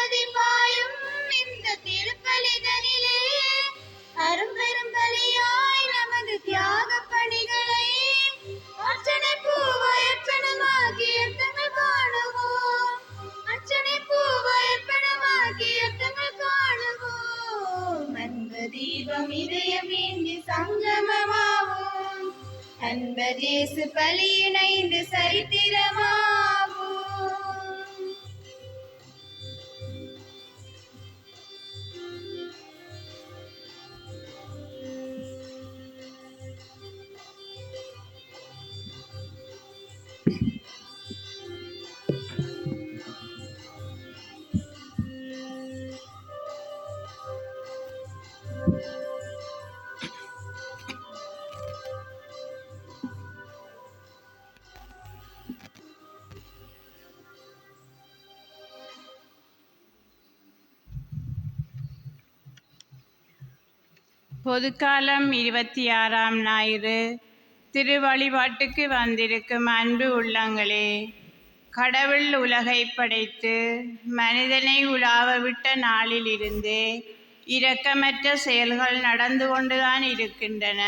நதி பாயும் இந்த திருப்பலிதனிலே அரும்பெரும் பலியாய் நமது தியாக பணிகளை அர்ச்சனை பூவாயர்ப்பணமாக்கி அர்த்தங்கள் காணுவோம். அர்ச்சனை பூவாயர்ப்பணமாக்கி அர்த்தங்கள் காணுவோம். அன்பு தீபம் இதயம் ஏந்தி சங்கமமாவோம். அன்பர் இயேசு பலி இணைந்து சரித்திரமாவோம். பொதுக்காலம் 26ஆம் ஞாயிறு. திருவழிபாட்டுக்கு வந்திருக்கும் அன்பு உள்ளங்களே, கடவுள் உலகை படைத்து மனிதனை உலாவ விட்ட நாளிலிருந்தே இரக்கமற்ற செயல்கள் நடந்து கொண்டுதான் இருக்கின்றன.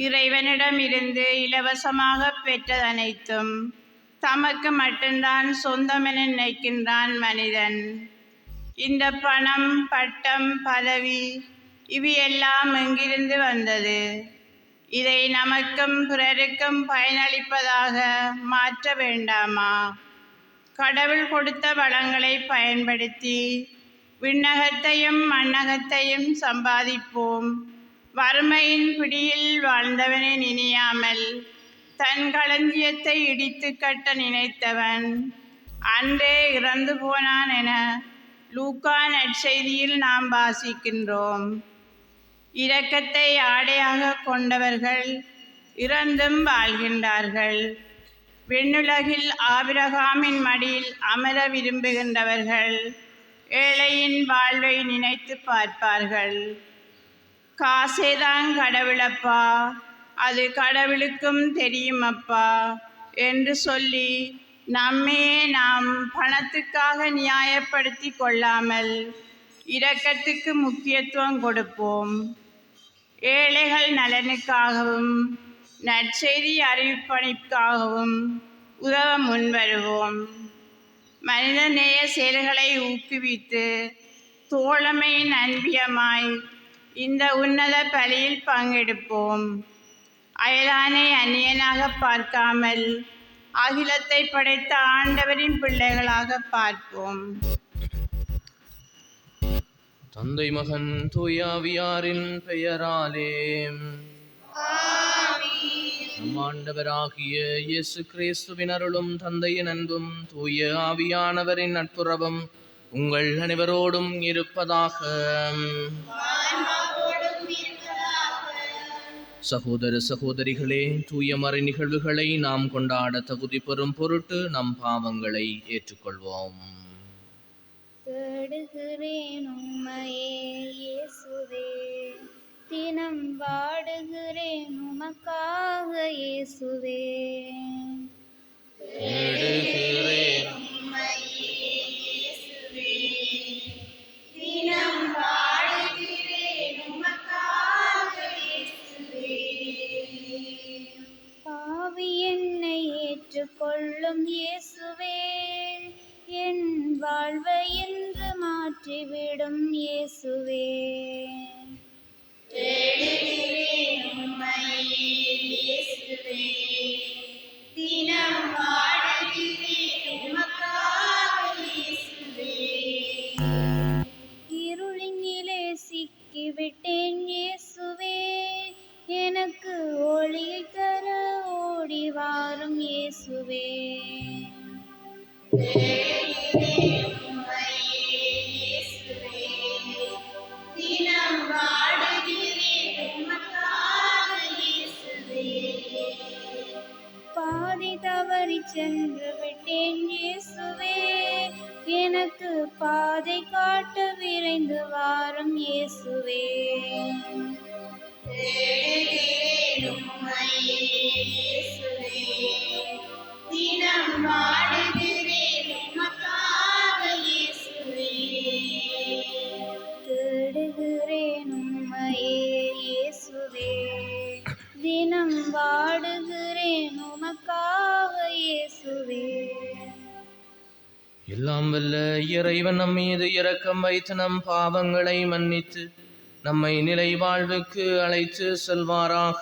இறைவனிடமிருந்து இலவசமாக பெற்றதனைத்தும் தமக்கு மட்டும்தான் சொந்தமென நினைக்கின்றான் மனிதன். இந்த பணம், பட்டம், பதவி இவையெல்லாம் எங்கிருந்து வந்தது? இதை நமக்கும் பிறருக்கும் பயனளிப்பதாக மாற்ற வேண்டாமா? கடவுள் கொடுத்த வளங்களை பயன்படுத்தி விண்ணகத்தையும் மண்ணகத்தையும் சம்பாதிப்போம். வறுமையின் பிடியில் வாழ்ந்தவனை நினையாமல் தன் களஞ்சியத்தை இடித்து கட்ட நினைத்தவன் அன்றே இறந்து போனான் என லூக்கா நற்செய்தியில் நாம் வாசிக்கின்றோம். இரக்கத்தை ஆடையாக கொண்டவர்கள் இறந்தும் வாழ்கின்றார்கள். விண்ணுலகில் ஆபிரகாமின் மடியில் அமர விரும்புகின்றவர்கள் ஏழையின் வாழ்வை நினைத்து பார்ப்பார்கள். காசேதான் கடவுளப்பா, அது கடவுளுக்கும் தெரியுமப்பா என்று சொல்லி நம்மையே நாம் பணத்துக்காக நியாயப்படுத்தி கொள்ளாமல் இரக்கத்துக்கு முக்கியத்துவம் கொடுப்போம். ஏழைகள் நலனுக்காகவும் நற்செய்தி அறிவிப்பதற்காகவும் உதவ முன்வருவோம். மனிதநேய செயல்களை ஊக்குவித்து தோழமையின் அன்பியமாய் இந்த உன்னத பலியில் பங்கெடுப்போம். அயலானை அந்நியனாக பார்க்காமல் அகிலத்தை படைத்த ஆண்டவரின் பிள்ளைகளாக பார்ப்போம். தந்தை மகன் தூயாவியாரின் பெயராலே நம் ஆண்டவராகிய இயேசு கிறிஸ்துவின் அருளும் தந்தையின் அன்பும் தூய ஆவியானவரின் நட்புறவும் உங்கள் அனைவரோடும் இருப்பதாக. சகோதர சகோதரிகளே, தூய மறை நிகழ்வுகளை நாம் கொண்டாட தகுதி பெறும் பொருட்டு நம் பாவங்களை ஏற்றுக்கொள்வோம். தேடுகிறேன் உம்மையே இயேசுவே, தினம் வாடுகிறேன் உமக்காக இயேசுவே. தேடுகிறேன் உம்மையே இயேசுவே, தினம் வாடுகிறேன் உமக்காக இயேசுவே. பாவி என்னை ஏற்றுக்கொள்ளும் இயேசுவே, என் வாழ்வை என்று மாற்றிவிடும் இயேசுவே. தேடுகிறேன் உம்மையே இயேசுவே, தினம் வாடுகிறேன் உமக்காக இயேசுவே. இருளினிலே சிக்கிவிட்டேன் இயேசுவே, எனக்கு ஒளியை தர ஓடி வாரும் இயேசுவே. தேடுகிறேன் உம்மையே இயேசுவே, தினம் வாடுகிறேன் உமக்காக இயேசுவே. பாதை தவறி சென்று விட்டேன் இயேசுவே, எனக்கு பாதை காட்ட விரைந்து வாரும் இயேசுவே. தேடுகிறேன் உம்மையே இயேசுவே, தினம் வாடுகிறேன் உமக்காக இயேசுவே. எல்லாம் வல்ல இறைவன் நம் மீது இரக்கம் வைத்து நம் பாவங்களை மன்னித்து நம்மை நிலை வாழ்வுக்கு அழைத்து செல்வாராக.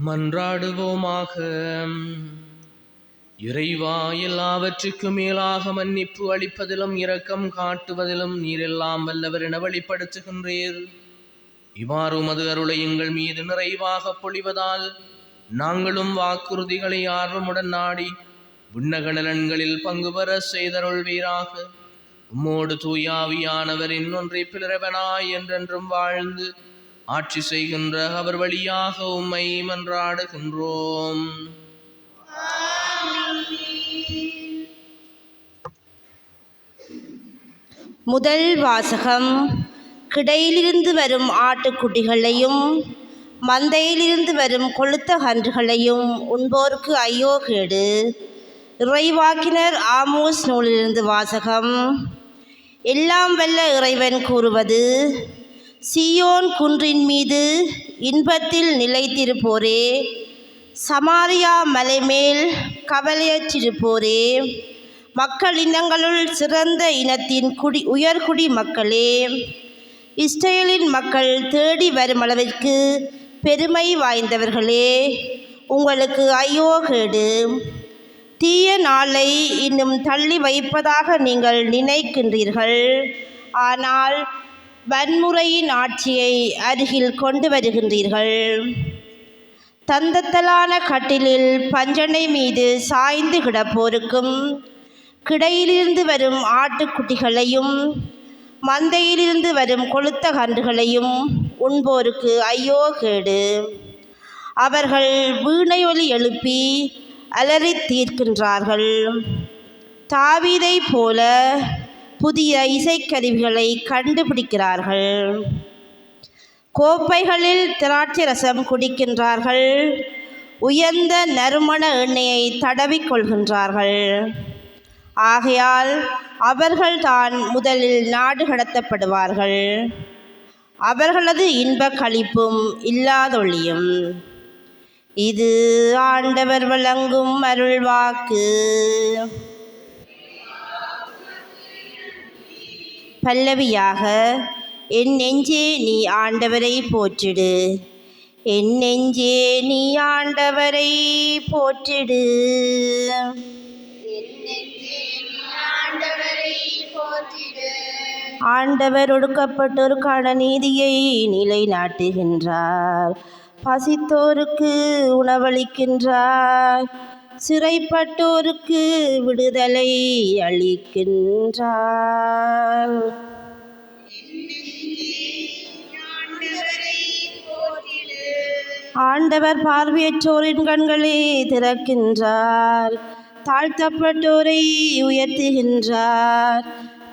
மன்றாடுவோமாக. இறைவா, எல்லாவற்றுக்கும் மேலாக மன்னிப்பு அளிப்பதிலும் இரக்கம் காட்டுவதிலும் நீர் எல்லாம் வல்லவர் என வெளிப்படுத்துகின்றீர். இவ்வாறு உமது அருளை எங்கள் மீது நிறைவாக பொழிவதால் நாங்களும் வாக்குறுதிகளை ஆர்வமுடன் நாடி விண்ணக நலன்களில் பங்கு பெற செய்தருள்வீராக. உம்மோடு தூயாவியானவரின் ஒன்றிப்பில் இறைவனாய் என்றென்றும் வாழ்ந்து ஆட்சி செய்கின்ற அவர் வழியாக உம்மை மன்றாடுகின்றோம். முதல் வாசகம். கிடையிலிருந்து வரும் ஆட்டுக்குட்டிகளையும் மந்தையிலிருந்து வரும் கொழுத்த கன்றுகளையும் உண்போருக்கு ஐயோ கேடு. இறைவாக்கினர் ஆமோஸ் நூலிலிருந்து வாசகம். எல்லாம் வல்ல இறைவன் கூறுவது: சீயோன் குன்றின் மீது இன்பத்தில் நிலைத்திருப்போரே, சமாரியா மலைமேல் கவலையற்றிருப்போரே, மக்கள் இனங்களுள் சிறந்த இனத்தின் உயர்குடி மக்களே, இஸ்ரேலின் மக்கள் தேடி வரும் அளவிற்கு பெருமை வாய்ந்தவர்களே, உங்களுக்கு ஐயோ கேடு. தீய நாளை இன்னும் தள்ளி வைப்பதாக நீங்கள் நினைக்கின்றீர்கள், ஆனால் வன்முறையின் ஆட்சியை அருகில் கொண்டு வருகின்றீர்கள். தந்தத்தலான கட்டிலில் பஞ்சனை மீது சாய்ந்து கிடப்போருக்கும், கிடையிலிருந்து வரும் ஆட்டுக்குட்டிகளையும் மந்தையிலிருந்து வரும் கொழுத்த கன்றுகளையும் உண்போருக்கு ஐயோ கேடு. அவர்கள் வீணையொலி எழுப்பி அலறி தீர்க்கின்றார்கள். தாவீதை போல புதிய இசைக்கருவிகளை கண்டுபிடிக்கிறார்கள். கோப்பைகளில் திராட்சை ரசம் குடிக்கின்றார்கள். உயர்ந்த நறுமண எண்ணெயை தடவிக்கொள்கின்றார்கள். ஆகையால் அவர்கள் தான் முதலில் நாடு கடத்தப்படுவார்கள். அவர்களது இன்பக் களிப்பும் இல்லாதொழியும். இது ஆண்டவர் வழங்கும் அருள்வாக்கு. பல்லவியாக: என் நெஞ்சே நீ ஆண்டவரை போற்றிடு, என் நெஞ்சே நீ ஆண்டவரை போற்றிடு. ஆண்டவர் ஒடுக்கப்பட்டோருக்கான நீதியை நிலைநாட்டுகின்றார். பசித்தோருக்கு உணவளிக்கின்றார். சிறைப்பட்டோருக்கு விடுதலை அளிக்கின்றார். ஆண்டவர் பார்வையற்றோரின் கண்களை திறக்கின்றார். தாழ்த்தப்பட்டோரை உயர்த்துகின்றார்.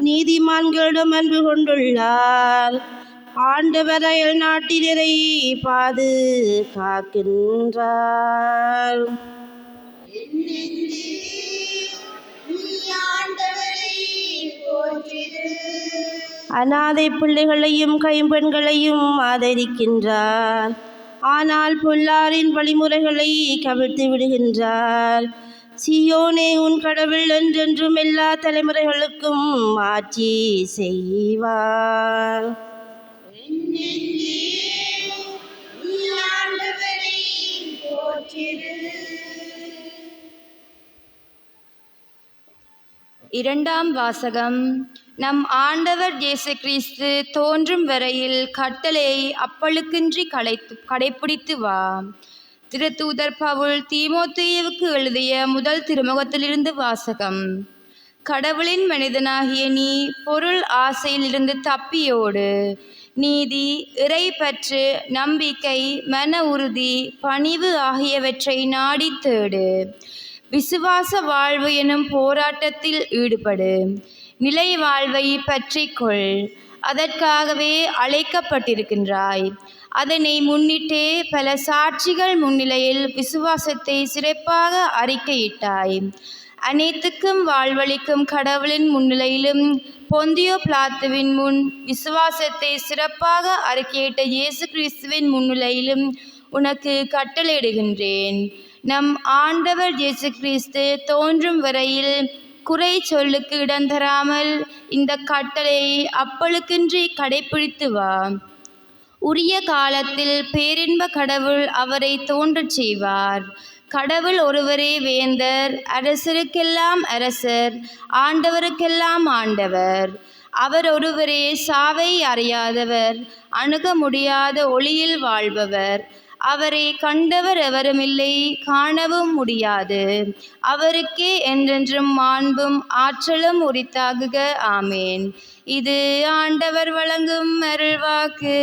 நீதிமான்களிடம் அன்பு கொண்டுள்ளார். ஆண்டவர் அயல் நாட்டினரை பாதுகாக்கின்றார். அநாதை பிள்ளைகளையும் கைம்பெண்களையும் ஆதரிக்கின்றார். ஆனால் பொல்லாரின் வழிமுறைகளை கவிழ்த்து விடுகின்றார். சீயோனே, உன் கடவுள் என்றென்றும் எல்லா தலைமுறைகளுக்கும் ஆட்சி செய்வார். இரண்டாம் வாசகம். நம் ஆண்டவர் இயேசு கிறிஸ்து தோன்றும் வரையில் கட்டளையை அப்பழுக்கின்றி கடைப்பிடித்து வா. திருத்தூதர் பவுல் தீமோத்தேயுவுக்கு எழுதிய முதல் திருமுகத்திலிருந்து வாசகம். கடவுளின் மனிதனாகிய நீ பொருள் ஆசையிலிருந்து தப்பியோடு. நீதி, இறைப்பற்று, நம்பிக்கை, மன உறுதி, பணிவு ஆகியவற்றை நாடி தேடு. விசுவாச வாழ்வு எனும் போராட்டத்தில் ஈடுபடு. நிலை வாழ்வை பற்றிக்கொள். அதற்காகவே அழைக்கப்பட்டிருக்கின்றாய். அதனை முன்னிட்டே பல சாட்சிகள் முன்னிலையில் விசுவாசத்தை சிறப்பாக அறிக்கையிட்டாய். அனைத்துக்கும் வாழ்வளிக்கும் கடவுளின் முன்னிலையிலும் பொந்தியோ பிலாத்துவின் முன் விசுவாசத்தை சிறப்பாக அறிக்கையிட்ட இயேசு கிறிஸ்துவின் முன்னிலையிலும் உனக்கு கட்டளையிடுகின்றேன். நம் ஆண்டவர் இயேசு கிறிஸ்து தோன்றும் வரையில் குறை சொல்லுக்கு இடம் தராமல் இந்த கட்டளையை அப்பழுக்கின்றி கடைப்பிடித்து வா. உரிய காலத்தில் பேரின்ப கடவுள் அவரை தோன்றச் செய்வார். கடவுள் ஒருவரே வேந்தர், அரசருக்கெல்லாம் அரசர், ஆண்டவருக்கெல்லாம் ஆண்டவர். அவர் ஒருவரே சாவை அறியாதவர், அணுக முடியாத ஒளியில் வாழ்பவர். அவரை கண்டவர் எவருமில்லை, காணவும் முடியாது. அவருக்கே என்றென்றும் மாண்பும் ஆற்றலும் உரித்தாகுக. ஆமேன். இது ஆண்டவர் வழங்கும் அருள்வாக்கு.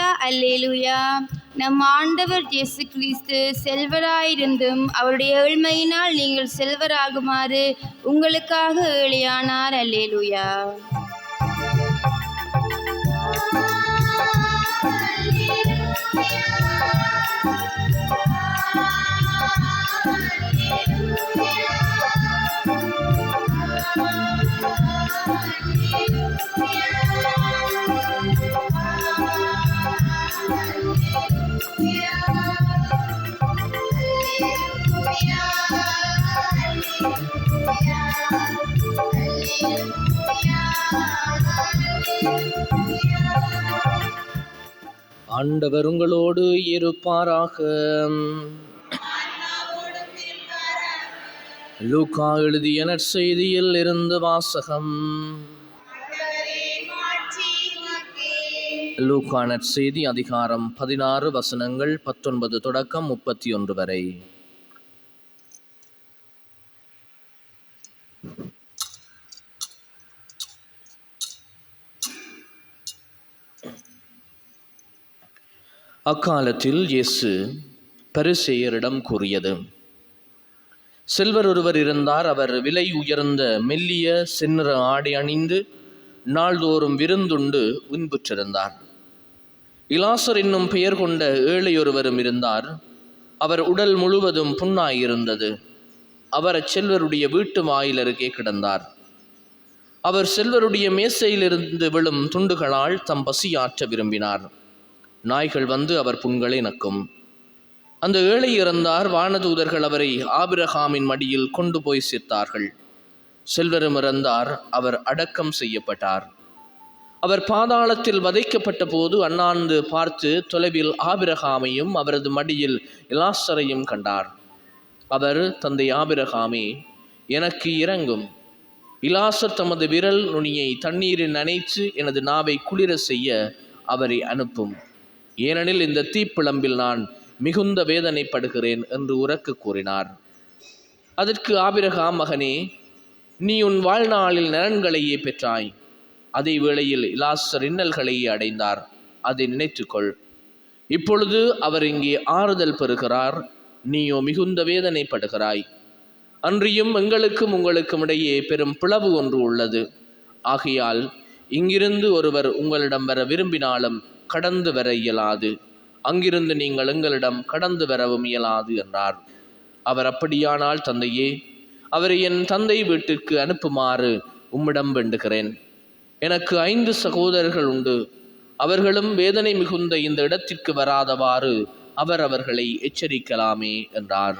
அல்லேலூயா அல்லேலூயா. நம் ஆண்டவர் இயேசு கிறிஸ்து செல்வராயிருந்தும் அவருடைய ஏழ்மையினால் நீங்கள் செல்வராகுமாறு உங்களுக்காக ஏழையானார். அல்லேலூயா. ஆண்டவர் உங்களோடு இருப்பாராக. லூக்கா எழுதிய நற்செய்தியில் இருந்து வாசகம். லூக்கா நற்செய்தி அதிகாரம் 16 வசனங்கள் 19 தொடக்கம் 31 வரை. அக்காலத்தில் இயேசு பரிசேயரிடம் கூறியது: செல்வர் ஒருவர் இருந்தார். அவர் விலை உயர்ந்த மெல்லிய செந்நிற ஆடை அணிந்து நாள்தோறும் விருந்துண்டு இன்புற்றிருந்தார். இலாசர் என்னும் பெயர் கொண்ட ஏழையொருவரும் இருந்தார். அவர் உடல் முழுவதும் புண்ணாயிருந்தது. அவர் அச்செல்வருடைய வீட்டு வாயில் அருகே கிடந்தார். அவர் செல்வருடைய மேசையிலிருந்து விழும் துண்டுகளால் தம் பசியாற்ற விரும்பினார். நாய்கள் வந்து அவர் புண்களை நக்கும். அந்த ஏழை இறந்தார். வானதூதர்கள் அவரை ஆபிரகாமின் மடியில் கொண்டு போய் சேர்த்தார்கள். செல்வரும் இறந்தார். அவர் அடக்கம் செய்யப்பட்டார். அவர் பாதாளத்தில் வதைக்கப்பட்ட போது அண்ணாந்து பார்த்து தொலைவில் ஆபிரகாமையும் அவரது மடியில் இலாசரையும் கண்டார். அவர், தந்தை ஆபிரகாமே, எனக்கு இரங்கும். இலாசர் தமது விரல் நுனியை தண்ணீரில் நனைத்து எனது நாவை குளிர செய்ய அவரை அனுப்பும். ஏனெனில் இந்த தீப்பிழம்பில் நான் மிகுந்த வேதனைப்படுகிறேன் என்று உரக்க கூறினார். அதற்கு ஆபிரகாம், மகனே, நீ உன் வாழ்நாளில் நலன்களையே பெற்றாய். அதே வேளையில் இலாசர் இன்னல்களையே அடைந்தார். அதை நினைத்துக்கொள். இப்பொழுது அவர் இங்கே ஆறுதல் பெறுகிறார், நீயோ மிகுந்த வேதனைப்படுகிறாய். அன்றியும் எங்களுக்கும் உங்களுக்கும் இடையே பெரும் பிளவு ஒன்று உள்ளது. ஆகையால் இங்கிருந்து ஒருவர் உங்களிடம் வர விரும்பினாலும் கடந்து வர இயலாது, அங்கிருந்து நீங்கள் எங்களிடம் கடந்து வரவும் இயலாது என்றார். அவர், அப்படியானால் தந்தையே, அவரை என் தந்தை வீட்டிற்கு அனுப்புமாறு உம்மிடம் வேண்டுகிறேன். எனக்கு 5 சகோதரர்கள் உண்டு. அவர்களும் வேதனை மிகுந்த இந்த இடத்திற்கு வராதவாறு அவர்களை எச்சரிக்கலாமே என்றார்.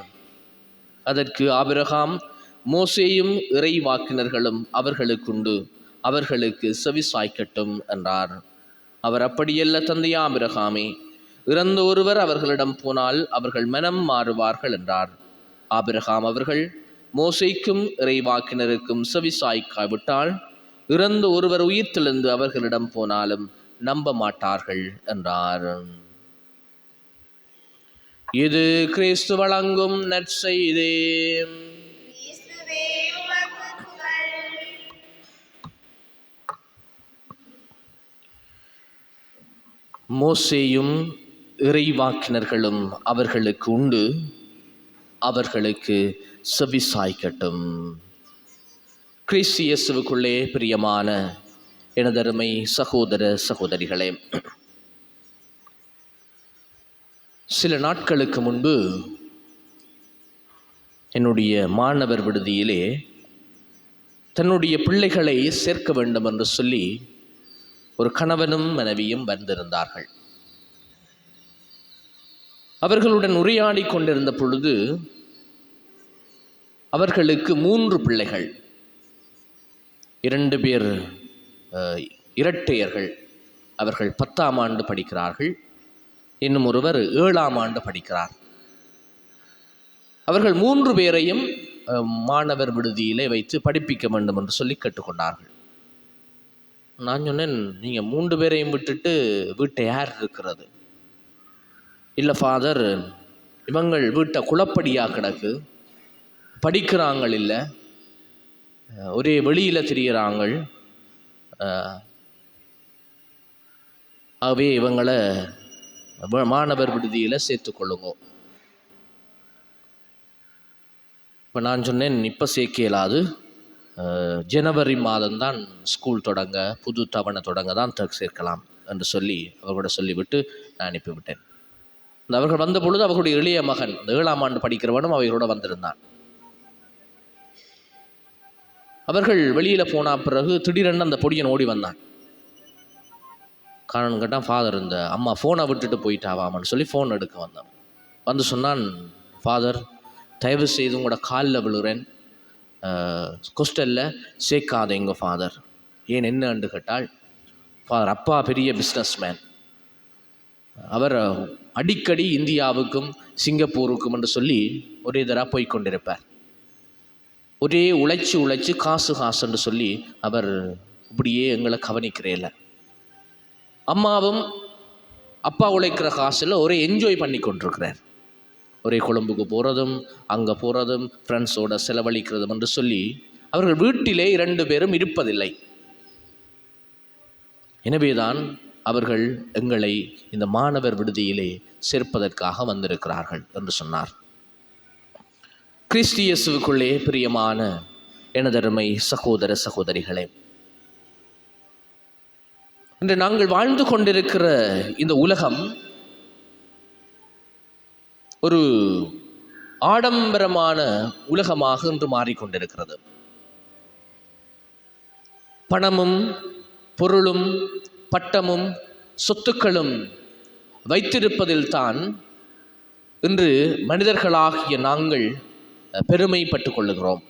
அதற்கு ஆபிரகாம், மோசேயும் இறைவாக்கினர்களும் அவர்களுக்குண்டு, அவர்களுக்கு செவிசாய்க்கட்டும் என்றார். அவர், அப்படியல்ல தந்தை ஆபிரகாமே, இறந்த ஒருவர் அவர்களிடம் போனால் அவர்கள் மனம் மாறுவார்கள் என்றார். ஆபிரகாம் அவர்கள் மோசேக்கும் இறைவாக்கினருக்கும் செவிசாய்க்காவிட்டால் இறந்த ஒருவர் உயிர்த்தெழுந்து அவர்களிடம் போனாலும் நம்ப மாட்டார்கள் என்றார். இது கிறிஸ்து வழங்கும் நற்செய்தி. மோசேயும் இறைவாக்கினர்களும் அவர்களுக்கு உண்டு, அவர்களுக்கு செவிசாய்க்கட்டும். கிறிஸ்து இயேசுவுக்குள்ளே பிரியமான எனதருமை சகோதர சகோதரிகளே, சில நாட்களுக்கு முன்பு என்னுடைய மாணவர் விடுதியிலே தன்னுடைய பிள்ளைகளை சேர்க்க வேண்டும் என்று சொல்லி ஒரு கணவனும் மனைவியும் வந்திருந்தார்கள். அவர்களுடன் உரையாடி கொண்டிருந்த பொழுது அவர்களுக்கு 3 பிள்ளைகள், 2 பேர் இரட்டையர்கள். அவர்கள் 10ஆம் ஆண்டு படிக்கிறார்கள். இன்னும் ஒருவர் 7ஆம் ஆண்டு படிக்கிறார். அவர்கள் 3 பேரையும் மாணவர் விடுதியிலே வைத்து படிப்பிக்க வேண்டும் என்று சொல்லி கேட்டுக்கொண்டார்கள். நான் சொன்னேன், நீங்கள் 3 பேரையும் விட்டுட்டு வீட்டை யார் இருக்கிறது? இல்லை ஃபாதர், இவங்கள் வீட்டை குளப்படியாக கிடக்கு, படிக்கிறாங்கள், இல்லை ஒரே வெளியில் திரிகிறாங்கள், ஆகவே இவங்களை மாணவர் விடுதியில் சேர்த்துக்கொள்ளுங்க. இப்போ நான் சொன்னேன், இப்போ சேர்க்க இயலாது, ஜனவரி மாதம்தான் ஸ்கூல் தொடங்க, புது தவணை தொடங்க தான் சேர்க்கலாம் என்று சொல்லி அவர்களோட சொல்லிவிட்டு நான் அனுப்பிவிட்டேன். அவர்கள் வந்த பொழுது அவர்களுடைய இளைய மகன், அந்த 7ஆம் ஆண்டு படிக்கிறவனும் அவர்களோட வந்திருந்தான். அவர்கள் வெளியில் போன பிறகு திடீரென்று அந்த பொடியன் ஓடி வந்தான். காரணம் கேட்டால், ஃபாதர் இந்த அம்மா ஃபோனை விட்டுட்டு போயிட்டாவாமன்னு சொல்லி ஃபோன் எடுக்க வந்தான். வந்து சொன்னான், ஃபாதர் தயவு செய்து உங்களோட காலில் விழுறேன், ஹாஸ்டலில் சேர்க்காதேங்க ஃபாதர். ஏன் என்னன்னு கேட்டால், ஃபாதர் அப்பா பெரிய பிஸ்னஸ்மேன், அவர் அடிக்கடி இந்தியாவுக்கும் சிங்கப்பூருக்கும் என்று சொல்லி ஒரே தடவை போய்கொண்டிருப்பார். ஒரே உழைச்சி காசுன்னு சொல்லி அவர் இப்படியே எங்களை கவனிக்கிறேல. அம்மாவும் அப்பா உழைக்கிற காசில் ஒரே என்ஜாய் பண்ணி கொண்டிருக்கிறார். ஒரே கொழும்புக்கு போகிறதும் அங்கே போகிறதும் ஃப்ரெண்ட்ஸோட செலவழிக்கிறதும் என்று சொல்லி அவர்கள் வீட்டிலே 2 பேரும் இருப்பதில்லை. எனவேதான் அவர்கள் எங்களை இந்த மாணவர் விடுதியிலே சேர்ப்பதற்காக வந்திருக்கிறார்கள் என்று சொன்னார். கிறிஸ்து இயேசுவுக்குள்ளே பிரியமான எனதருமை சகோதர சகோதரிகளே, இன்று நாங்கள் வாழ்ந்து கொண்டிருக்கிற இந்த உலகம் ஒரு ஆடம்பரமான உலகமாக இன்று மாறிக்கொண்டிருக்கிறது. பணமும் பொருளும் பட்டமும் சொத்துக்களும் வைத்திருப்பதில் தான் இன்று மனிதர்களாகிய நாங்கள் பெருமைப்பட்டு கொள்ளுகிறோம்.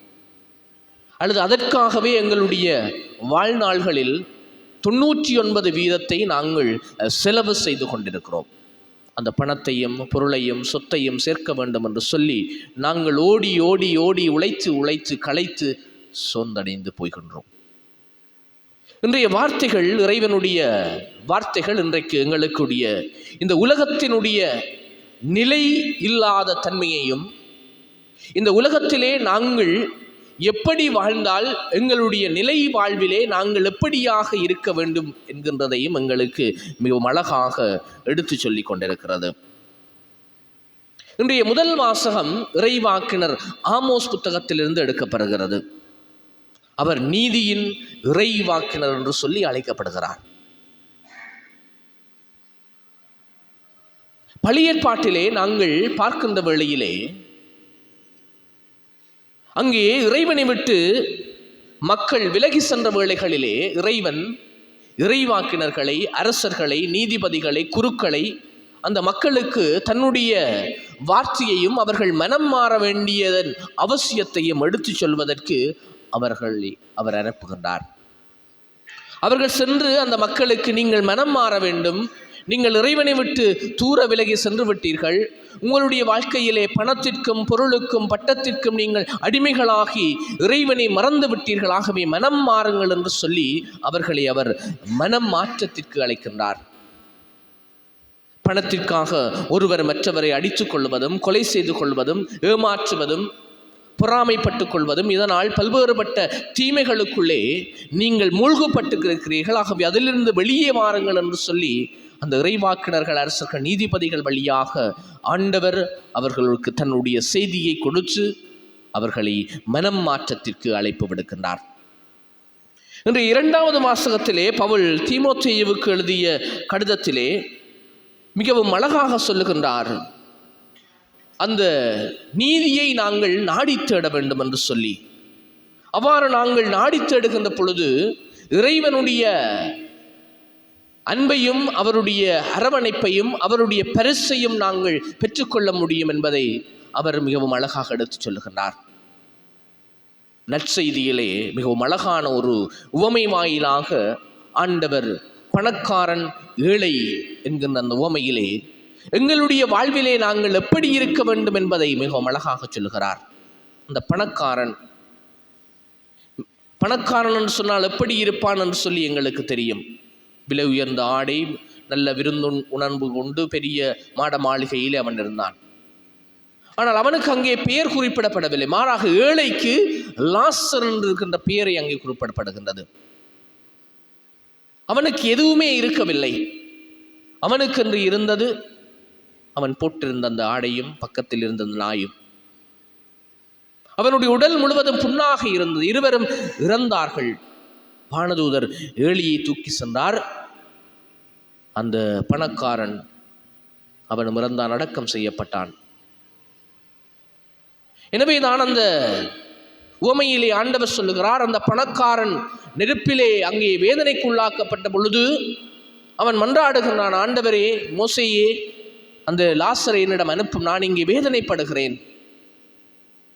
அல்லது அதற்காகவே எங்களுடைய வாழ்நாள்களில் 99% நாங்கள் செலவு செய்து கொண்டிருக்கிறோம். அந்த பணத்தையும் பொருளையும் சொத்தையும் சேர்க்க வேண்டும் என்று சொல்லி நாங்கள் ஓடி ஓடி ஓடி உழைத்து களைத்து சோர்ந்தடைந்து போய்கின்றோம். இன்றைய வார்த்தைகள், இறைவனுடைய வார்த்தைகள் இன்றைக்கு எங்களுக்குடைய இந்த உலகத்தினுடைய நிலை இல்லாத தன்மையையும், இந்த உலகத்திலே நாங்கள் எப்படி வாழ்ந்தால் எங்களுடைய நிலை வாழ்விலே நாங்கள் எப்படியாக இருக்க வேண்டும் என்கின்றதையும் எங்களுக்கு மிகவும் அழகாக எடுத்து சொல்லி கொண்டிருக்கிறது. இன்றைய முதல் வாசகம் இறைவாக்கினர் ஆமோஸ் புத்தகத்திலிருந்து எடுக்கப்படுகிறது. அவர் நீதியின் இறைவாக்கினர் என்று சொல்லி அழைக்கப்படுகிறார். பழைய ஏற்பாட்டிலே நாங்கள் பார்க்கின்ற வேளையிலே அங்கே இறைவனை விட்டு மக்கள் விலகி சென்ற வேளைகளிலே இறைவன் இறைவாக்கினர்களை, அரசர்களை, நீதிபதிகளை, குருக்களை அந்த மக்களுக்கு தன்னுடைய வார்த்தையையும் அவர்கள் மனம் மாற வேண்டியதன் அவசியத்தையும் எடுத்து சொல்வதற்கு அவர் அனுப்புகின்றார். அவர்கள் சென்று அந்த மக்களுக்கு, நீங்கள் மனம் மாற வேண்டும், நீங்கள் இறைவனை விட்டு தூர விலகி சென்று விட்டீர்கள், உங்களுடைய வாழ்க்கையிலே பணத்திற்கும் பொருளுக்கும் பட்டத்திற்கும் நீங்கள் அடிமைகளாகி இறைவனை மறந்து விட்டீர்கள், ஆகவே மனம் மாறுங்கள் என்று சொல்லி அவர்களை அவர் மனம் மாற்றத்திற்கு அழைக்கின்றார். பணத்திற்காக ஒருவர் மற்றவரை அடித்துக் கொள்வதும், கொலை செய்து கொள்வதும், ஏமாற்றுவதும், பொறாமைப்பட்டுக் கொள்வதும், இதனால் பல்வேறுபட்ட தீமைகளுக்குள்ளே நீங்கள் மூழ்கப்பட்டிருக்கிறீர்கள், ஆகவே அதிலிருந்து வெளியே வாருங்கள் என்று சொல்லி அந்த இறைவாக்கினர்கள், அரசர்கள், நீதிபதிகள் வழியாக ஆண்டவர் அவர்களுக்கு தன்னுடைய செய்தியை கொடுத்து அவர்களை மனம் மாற்றத்திற்கு அழைப்பு விடுக்கின்றார். இன்று 2வது வாசகத்திலே பவுல் தீமோத்தேயுவுக்கு எழுதிய கடிதத்திலே மிகவும் அழகாக சொல்லுகின்றார். அந்த நீதியை நாங்கள் நாடி தேட வேண்டும் என்று சொல்லி, அவ்வாறு நாங்கள் நாடி தேடுகின்ற பொழுது இறைவனுடைய அன்பையும் அவருடைய அரவணைப்பையும் அவருடைய பரிசையும் நாங்கள் பெற்றுக்கொள்ள முடியும் என்பதை அவர் மிகவும் அழகாக எடுத்து சொல்லுகின்றார். நற்செய்தியிலே மிகவும் அழகான ஒரு உவமை வாயிலாக ஆண்டவர் பணக்காரன் ஏழை என்கின்ற அந்த உவமையிலே எங்களுடைய வாழ்விலே நாங்கள் எப்படி இருக்க வேண்டும் என்பதை மிகவும் அழகாக சொல்லுகிறார். அந்த பணக்காரன் என்று சொன்னால் எப்படி இருப்பான் என்று சொல்லி எங்களுக்கு தெரியும். விலை உயர்ந்த ஆடை, நல்ல உணர்வு கொண்டு பெரிய மாட மாளிகையிலே அவன் இருந்தான். ஆனால் அவனுக்கு அங்கே பெயர் குறிப்பிடப்படவில்லை. மாறாக ஏழைக்கு லாசர் என்று இருக்கின்ற பெயரை அங்கே குறிப்பிடப்படுகின்றது. அவனுக்கு எதுவுமே இருக்கவில்லை. அவனுக்கென்று இருந்தது அவன் போட்டிருந்த அந்த ஆடையும் பக்கத்தில் இருந்த அந்த நாயும். அவனுடைய உடல் முழுவதும் புண்ணாக இருந்தது. இருவரும் இறந்தார்கள். வானதூதர் ஏலியை தூக்கி சென்றார். அந்த பணக்காரன் அவன் இறந்தான், அடக்கம் செய்யப்பட்டான். எனவே தான் அந்த உவமையிலே ஆண்டவர் சொல்லுகிறார், அந்த பணக்காரன் நெருப்பிலே அங்கே வேதனைக்குள்ளாக்கப்பட்ட பொழுது அவன் மன்றாடுகிறான், ஆண்டவரே, மோசேயே, அந்த லாசரை என்னிடம் அனுப்பும், நான் இங்கே வேதனைப்படுகிறேன்.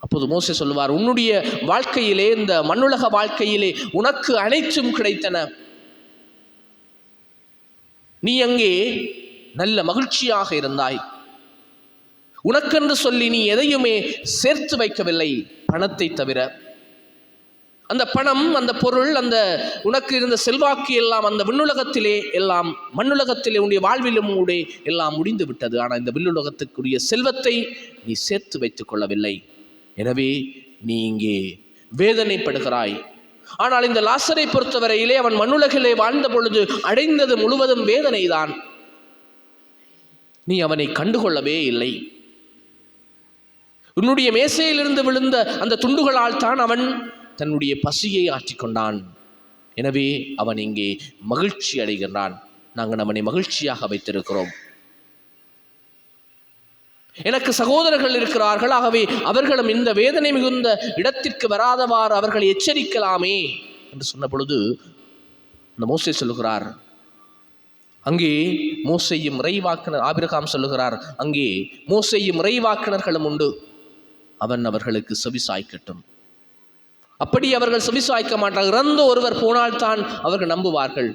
அப்போது மோசே சொல்லுவார், உன்னுடைய வாழ்க்கையிலே, இந்த மண்ணுலக வாழ்க்கையிலே உனக்கு அனைத்தும் கிடைத்தன. நீ அங்கே நல்ல மகிழ்ச்சியாக இருந்தாய். உனக்கென்று சொல்லி நீ எதையுமே சேர்த்து வைக்கவில்லை, பணத்தை தவிர. அந்த பணம், அந்த பொருள், அந்த உனக்கு இருந்த செல்வாக்கு எல்லாம் அந்த விண்ணுலகத்திலே எல்லாம், மண்ணுலகத்திலே உன்னுடைய வாழ்விலும் எல்லாம் முடிந்து விட்டது. ஆனால் இந்த விண்ணுலகத்துக்குரிய செல்வத்தை நீ சேர்த்து வைத்துக் கொள்ளவில்லை. எனவே நீ இங்கே வேதனைப்படுகிறாய். ஆனால் இந்த லாசரை பொறுத்தவரையிலே அவன் மண்ணுலகிலே வாழ்ந்த பொழுது அடைந்தது முழுவதும் வேதனைதான். நீ அவனை கண்டுகொள்ளவே இல்லை. உன்னுடைய மேசையிலிருந்து விழுந்த அந்த துண்டுகளால் தான் அவன் தன்னுடைய பசியை ஆற்றிக்கொண்டான். எனவே அவன் இங்கே மகிழ்ச்சி அடைகின்றான். நாங்கள் அவனை மகிழ்ச்சியாக வைத்திருக்கிறோம். எனக்கு சகோதரர்கள் இருக்கிறார்கள், ஆகவே அவர்களும் இந்த வேதனை மிகுந்த இடத்திற்கு வராதவாறு அவர்களை எச்சரிக்கலாமே என்று சொன்ன பொழுது அந்த மோசே சொல்லுகிறார், அங்கே மோசேயும் இறைவாக்கினர், ஆபிரகாம் சொல்லுகிறார், அங்கே மோசேயும் இறைவாக்கினர்களும் உண்டு, அவன் அவர்களுக்கு செவிசாய்க்கட்டும். அப்படி அவர்கள் செவிசாய்க்க மாட்டார்கள். இறந்த ஒருவர் போனால்தான் அவர்கள் நம்புவார்கள்,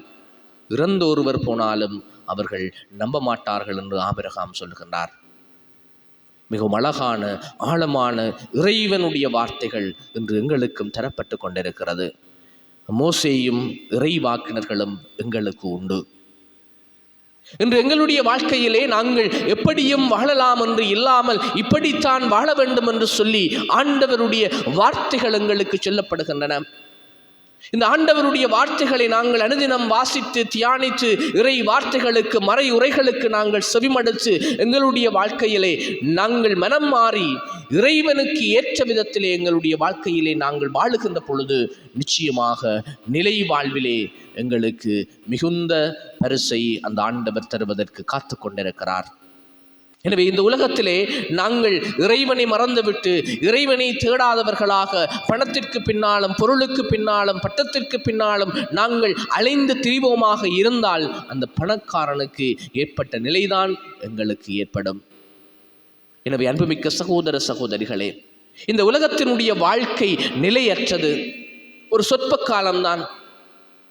இறந்த ஒருவர் போனாலும் அவர்கள் நம்ப மாட்டார்கள் என்று ஆபிரகாம் சொல்லுகின்றார். மிகவும் அழகான ஆழமான இறைவனுடைய வார்த்தைகள் இன்று எங்களுக்கும் தரப்பட்டு கொண்டிருக்கிறது. மோசேயும் இறைவாக்கினர்களும் எங்களுக்கு உண்டு. இன்று எங்களுடைய வாழ்க்கையிலே நாங்கள் எப்படியும் வாழலாம் என்று இல்லாமல் இப்படித்தான் வாழ வேண்டும் என்று சொல்லி ஆண்டவருடைய வார்த்தைகள் எங்களுக்கு சொல்லப்படுகின்றன. இந்த ஆண்டவருடைய வார்த்தைகளை நாங்கள் அனுதினம் வாசித்து தியானித்து இறை வார்த்தைகளுக்கு, மறை உரைகளுக்கு நாங்கள் செவிமடுத்து எங்களுடைய வாழ்க்கையிலே நாங்கள் மனம் மாறி இறைவனுக்கு ஏற்ற விதத்திலே எங்களுடைய வாழ்க்கையிலே நாங்கள் வாழுகின்ற பொழுது நிச்சயமாக நிலை வாழ்விலே எங்களுக்கு மிகுந்த பரிசை அந்த ஆண்டவர் தருவதற்கு காத்து கொண்டிருக்கிறார். எனவே இந்த உலகத்திலே நாங்கள் இறைவனை மறந்துவிட்டு இறைவனை தேடாதவர்களாக பணத்திற்கு பின்னாலும், பொருளுக்கு பின்னாலும், பட்டத்திற்கு பின்னாலும் நாங்கள் அலைந்து திரிவோமாக இருந்தால் அந்த பணக்காரனுக்கு ஏற்பட்ட நிலைதான் எங்களுக்கு ஏற்படும். எனவே அன்புமிக்க சகோதர சகோதரிகளே, இந்த உலகத்தினுடைய வாழ்க்கை நிலையற்றது, ஒரு சொற்ப காலம்தான்.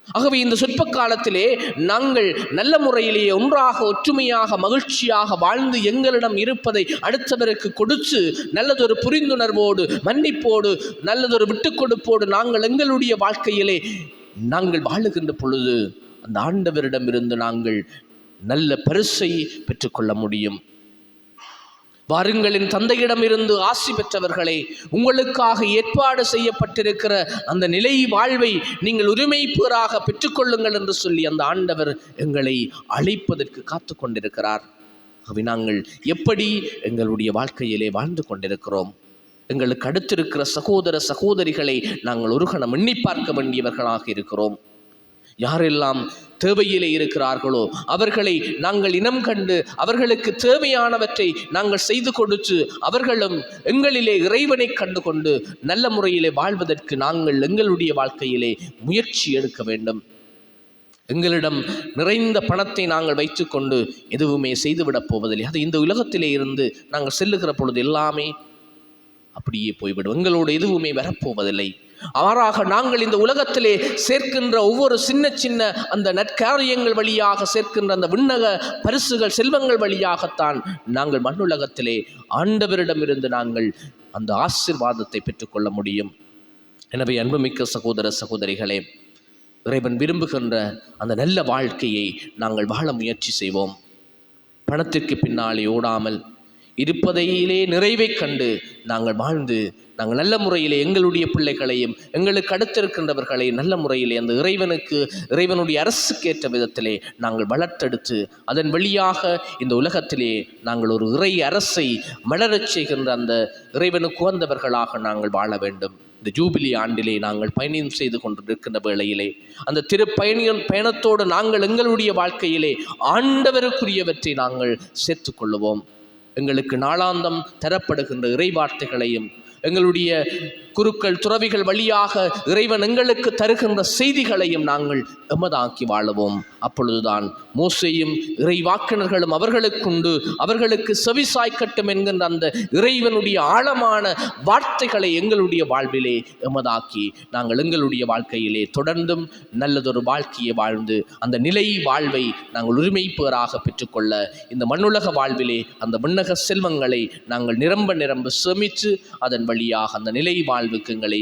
ஆகவே இந்த சொற்ப காலத்திலே நாங்கள் நல்ல முறையிலேயே ஒன்றாக, ஒற்றுமையாக, மகிழ்ச்சியாக வாழ்ந்து எங்களிடம் இருப்பதை அடுத்தவருக்கு கொடுத்து நல்லதொரு புரிந்துணர்வோடு, மன்னிப்போடு, நல்லதொரு விட்டுக் கொடுப்போடு நாங்கள் எங்களுடைய வாழ்க்கையிலே நாங்கள் வாழுகின்ற பொழுது அந்த ஆண்டவரிடமிருந்து நாங்கள் நல்ல பரிசை பெற்றுக்கொள்ள முடியும். வாருங்களின் தந்தையிடமிருந்து ஆசி பெற்றவர்களே, உங்களுக்காக ஏற்பாடு செய்யப்பட்டிருக்கிற அந்த நிலை வாழ்வை நீங்கள் உரிமை பேறாக பெற்றுக்கொள்ளுங்கள் என்று சொல்லி அந்த ஆண்டவர் எங்களை அழைப்பதற்கு காத்து கொண்டிருக்கிறார். ஆகவே நாங்கள் எப்படி எங்களுடைய வாழ்க்கையிலே வாழ்ந்து கொண்டிருக்கிறோம்? எங்களுக்கு அடுத்திருக்கிற சகோதர சகோதரிகளை நாங்கள் ஒரு கணம் எண்ணி பார்க்க வேண்டியவர்களாக இருக்கிறோம். யாரெல்லாம் தேவையிலே இருக்கிறார்களோ அவர்களை நாங்கள் இனம் கண்டு அவர்களுக்கு தேவையானவற்றை நாங்கள் செய்து கொடுத்து அவர்களும் எங்களிலே இறைவனை கண்டு கொண்டு நல்ல முறையிலே வாழ்வதற்கு நாங்கள் எங்களுடைய வாழ்க்கையிலே முயற்சி எடுக்க வேண்டும். எங்களிடம் நிறைந்த பணத்தை நாங்கள் வைத்துக்கொண்டு எதுவுமே செய்துவிடப் போவதில்லை. அது இந்த உலகத்திலே இருந்து நாங்கள் செல்லுகிற பொழுது எல்லாமே அப்படியே போய்விடும். எங்களோடு எதுவுமே வரப்போவதில்லை. மாறாக நாங்கள் இந்த உலகத்திலே சேர்க்கின்ற ஒவ்வொரு சின்ன சின்ன அந்த நற்காரியங்கள் வழியாக சேர்க்கின்ற அந்த விண்ணக பரிசுகள், செல்வங்கள் வழியாகத்தான் நாங்கள் மண்ணுலகத்திலே ஆண்டவரிடமிருந்து நாங்கள் அந்த ஆசீர்வாதத்தை பெற்றுக்கொள்ள முடியும். எனவே அன்புமிக்க சகோதர சகோதரிகளே, இறைவன் விரும்புகின்ற அந்த நல்ல வாழ்க்கையை நாங்கள் வாழ முயற்சி செய்வோம். பணத்திற்கு பின்னாலே ஓடாமல், இருப்பதையிலே நிறைவை கண்டு நாங்கள் வாழ்ந்து நாங்கள் நல்ல முறையிலே எங்களுடைய பிள்ளைகளையும் எங்களுக்கு அடுத்திருக்கின்றவர்களையும் நல்ல முறையிலே அந்த இறைவனுடைய அரசுக்கேற்ற விதத்திலே நாங்கள் வளர்த்தெடுத்து அதன் வழியாக இந்த உலகத்திலே நாங்கள் ஒரு இறை அரசை மலரச் செய்கின்ற அந்த இறைவனுக்கு உகந்தவர்களாக நாங்கள் வாழ வேண்டும். இந்த ஜூபிலி ஆண்டிலே நாங்கள் பயணம் செய்து கொண்டிருக்கின்ற வேளையிலே அந்த பயணத்தோடு நாங்கள் எங்களுடைய வாழ்க்கையிலே ஆண்டவருக்குரியவற்றை நாங்கள் சேர்த்துக்கொள்ளுவோம். எங்களுக்கு நாளாந்தம் தரப்படுகின்ற இறை வார்த்தைகளையும் எங்களுடைய குருக்கள் துறவிகள் வழியாக இறைவன் எங்களுக்கு தருகின்ற செய்திகளையும் நாங்கள் எமதாக்கி வாழுவோம். அப்பொழுதுதான் மோசேயும் இறை வாக்கினர்களும் அவர்களுக்கு செவிசாய்க்கட்டும் என்கின்ற அந்த இறைவனுடைய ஆழமான வார்த்தைகளை எங்களுடைய வாழ்விலே எமதாக்கி நாங்கள் எங்களுடைய வாழ்க்கையிலே தொடர்ந்தும் நல்லதொரு வாழ்க்கையை வாழ்ந்து அந்த நிலை வாழ்வை நாங்கள் உரிமைப்பேறாக பெற்றுக்கொள்ள இந்த மண்ணுலக வாழ்விலே அந்த விண்ணக செல்வங்களை நாங்கள் நிரம்ப சேமித்து அதன் வழியாக அந்த நிலை வாழ்வுக்கு எங்களை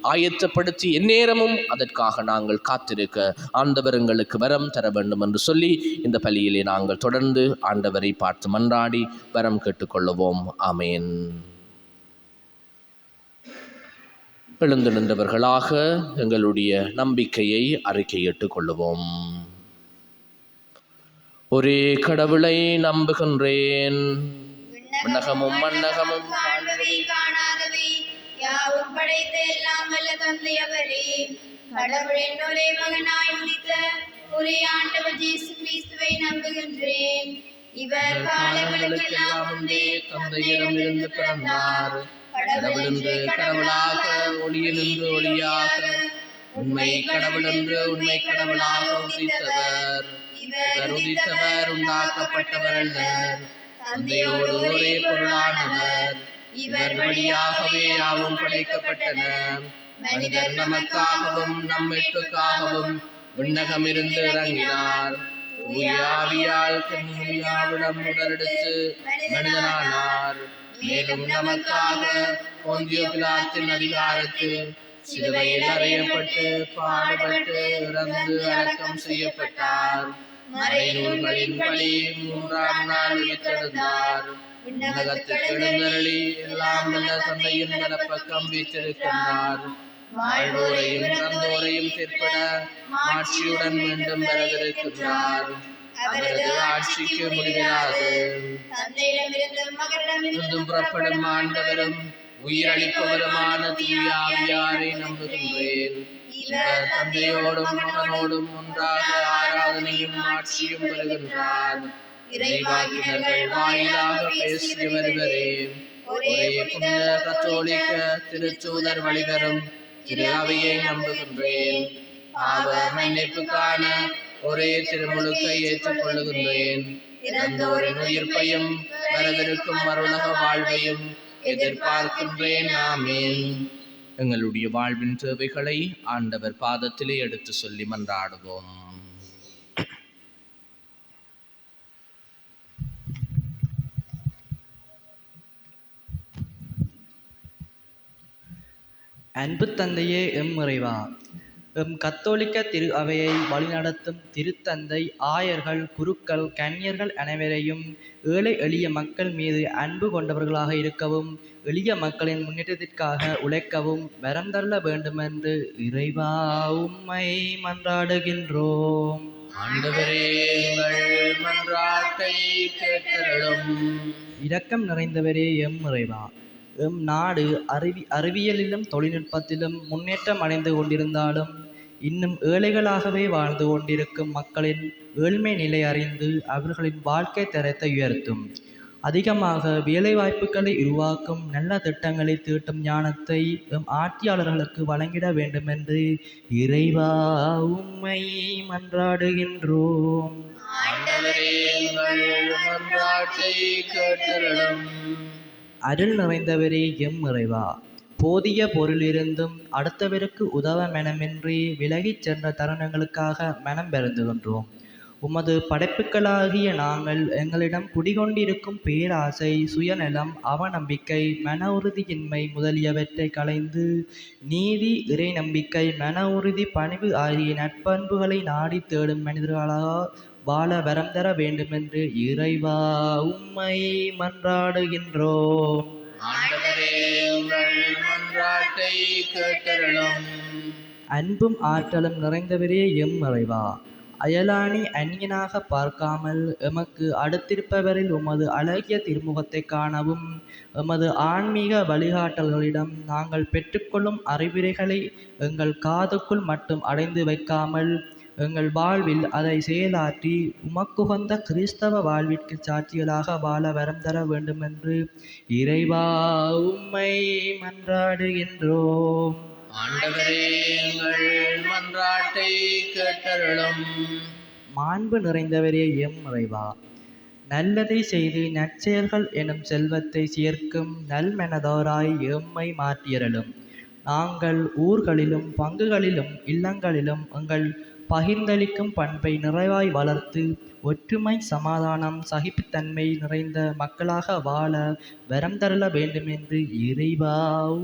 ஆயத்தப்படுத்தி எந்நேரமும் அதற்காக நாங்கள் காத்திருக்க ஆண்டவர் எங்களுக்கு வரம் தர வேண்டும் என்று சொல்லி இந்த பலியிலே நாங்கள் தொடர்ந்து ஆண்டவரை பார்த்து மன்றாடி வரம் கேட்டுக்கொள்ளுவோம். ஆமேன். எழுந்து நின்றவர்களாக எங்களுடைய நம்பிக்கையை அறிக்கையிட்டுக் கொள்ளுவோம். ஒரே கடவுளை நம்புகின்றேன், விண்ணகமும் மண்ணகமும் காணாதவை யாவும் படைத்த எல்லாம் வல்ல தந்தை அவரே, கடவுளின் ஒரே மகனாய் உதித்த ஒரே ஆண்டவர் இயேசு கிறிஸ்துவை நம்புகின்றேன். இவர் காலங்களுக்கெல்லாம் முன்பே தந்தையிடமிருந்து பிறந்தார். கடவுளென்று கடவுளாக, ஒளியினின்று ஒளியாக, உண்மை கடவுளென்று உண்மை கடவுளாக உதித்தவர். இவர் உதித்தவர் உண்டாக்கப்பட்டவர் அல்லர், தந்தையோடு ஒரே பொருளானவர். இவர் வழியாகவே யாவும் படைக்கப்பட்டன. மனிதர் நமக்காகவும் நம் மீட்புக்காகவும் விண்ணகமிருந்து இறங்கினார். ஆவியால் கன்னியாவிடம் உடலெடுத்து மனிதனானார். மேலும் நமக்காக போந்திய பிலாத்தின் அதிகாரத்தில் சிலுவையில் அறையப்பட்டு பாடுபட்டு இறந்து அடக்கம் செய்யப்பட்டார். மறைநூல்களின்படி 3ஆம் நாள் உயிர்த்தெழுந்தார். விண்ணகத்துக்கு எழுந்தருளி எல்லாம் வல்ல தந்தையின் வலப்பக்கம் வீற்றிருக்கின்றார். வாழ்வோரையும் இறந்தோரையும் பிற்பட ஆட்சியுடன் மீண்டும் வரவிருக்கின்றார். அவரது ஆட்சிக்கு முடிவில்லாது. தந்தையிடமிருந்தும் புறப்படும் ஆண்டவரும் உயிரளிப்பவருமான தூய ஆவியாரை நம்புகின்றேன். இவர் தந்தையோடும் மகனோடும் ஒன்றாக ஆராதனையும் ஆட்சியும் பெறுகின்றார். இறைவாக்கினர்கள் வாயிலாக பேசி வருவரே, ஒரே புனித கத்தோலிக்க திருச்சூதர் வழிவரும் திரு அவையை நம்புகின்றேன். பாவ மன்னிப்புக்கான ஒரே திருமுழுக்கை ஏற்றுக்கொள்ளுகின்றேன். இறந்தோரின் உயிர்ப்பையும் வரவிருக்கும் மறுலக வாழ்வையும் எதிர்பார்க்கின்றேன். ஆமீன். எங்களுடைய வாழ்வின் தேவைகளை ஆண்டவர் பாதத்திலே எடுத்து சொல்லி மன்றாடுவோம். அன்பு தந்தையே, எம் இறைவா, எம் கத்தோலிக்க திரு அவையை வழிநடத்தும் திருத்தந்தை, ஆயர்கள், குருக்கள், கன்னியர்கள் அனைவரையும் ஏழை எளிய மக்கள் மீது அன்பு கொண்டவர்களாக இருக்கவும், எளிய மக்களின் முன்னேற்றத்திற்காக உழைக்கவும் வரம் தள்ள வேண்டுமென்று இறைவா உம்மை மன்றாடுகின்றோம். ஆண்டவரே, எங்கள் மன்றாட்டை கேட்டருளும். இரக்கம் நிறைந்தவரே, எம் இறைவா, எம் நாடு அறிவியலிலும் தொழில்நுட்பத்திலும் முன்னேற்றம் அடைந்து கொண்டிருந்தாலும் இன்னும் ஏழைகளாகவே வாழ்ந்து கொண்டிருக்கும் மக்களின் ஏழ்மை நிலை அறிந்து அவர்களின் வாழ்க்கை தரத்தை உயர்த்தும், அதிகமாக வேலைவாய்ப்புகளை உருவாக்கும் நல்ல திட்டங்களை தீட்டும் ஞானத்தை எம் ஆட்சியாளர்களுக்கு வழங்கிட வேண்டுமென்று இறைவா உம்மை மன்றாடுகின்றோம். அருள் நிறைந்தவரே, எம் இறைவா, போதிய பொருளிருந்தும் அடுத்தவருக்கு உதவ மனமின்றி விலகிச் சென்ற தருணங்களுக்காக மனம் பெருந்துகின்றோம். உமது படைப்புகளாகிய நாங்கள் எங்களிடம் குடிகொண்டிருக்கும் பேராசை, சுயநலம், அவநம்பிக்கை, மன உறுதியின்மை முதலியவற்றை களைந்து நீதி, இறை நம்பிக்கை, மன உறுதி, பணிவு ஆகிய நட்பண்புகளை நாடி தேடும் மனிதர்களாக வாழ வரம் தர வேண்டுமென்று இறைவா உம்மை மன்றாடுகின்றோம். ஆண்டவரே, உங்கள் மன்றாட்டை கேட்டருளும். அன்பும் ஆற்றலும் நிறைந்தவரே எம் இறைவா, அயலானி அந்நியனாக பார்க்காமல் எமக்கு அடுத்திருப்பவரில் உமது அழகிய திருமுகத்தை காணவும், எமது ஆன்மீக வழிகாட்டல்களிடம் நாங்கள் பெற்றுக்கொள்ளும் அறிவுரைகளை எங்கள் காதுக்குள் மட்டும் அடைந்து வைக்காமல் எங்கள் வாழ்வில் அதை செயலாற்றி உமக்குகந்த கிறிஸ்தவ வாழ்விற்கு சாட்சிகளாக வாழ வரம் தர வேண்டுமென்று இறைவா உம்மை மன்றாடுகின்றோம். ஆண்டவரே, எங்கள் மன்றாட்டை கேட்டருளும். மாண்பு நிறைந்தவரே எம் இறைவா, நல்லதை செய்து நற்செயல்கள் எனும் செல்வத்தை சேர்க்கும் நல்மெனதோராய் எம்மை மாற்றியருளும். நாங்கள் ஊர்களிலும் பங்குகளிலும் இல்லங்களிலும் எங்கள் பகிர்ந்தளிக்கும் பண்பை நிறைவாய் வளர்த்து ஒற்றுமை, சமாதானம், சகிப்புத்தன்மை நிறைந்த மக்களாக வாழ வரம் தரல வேண்டுமென்று இறைவா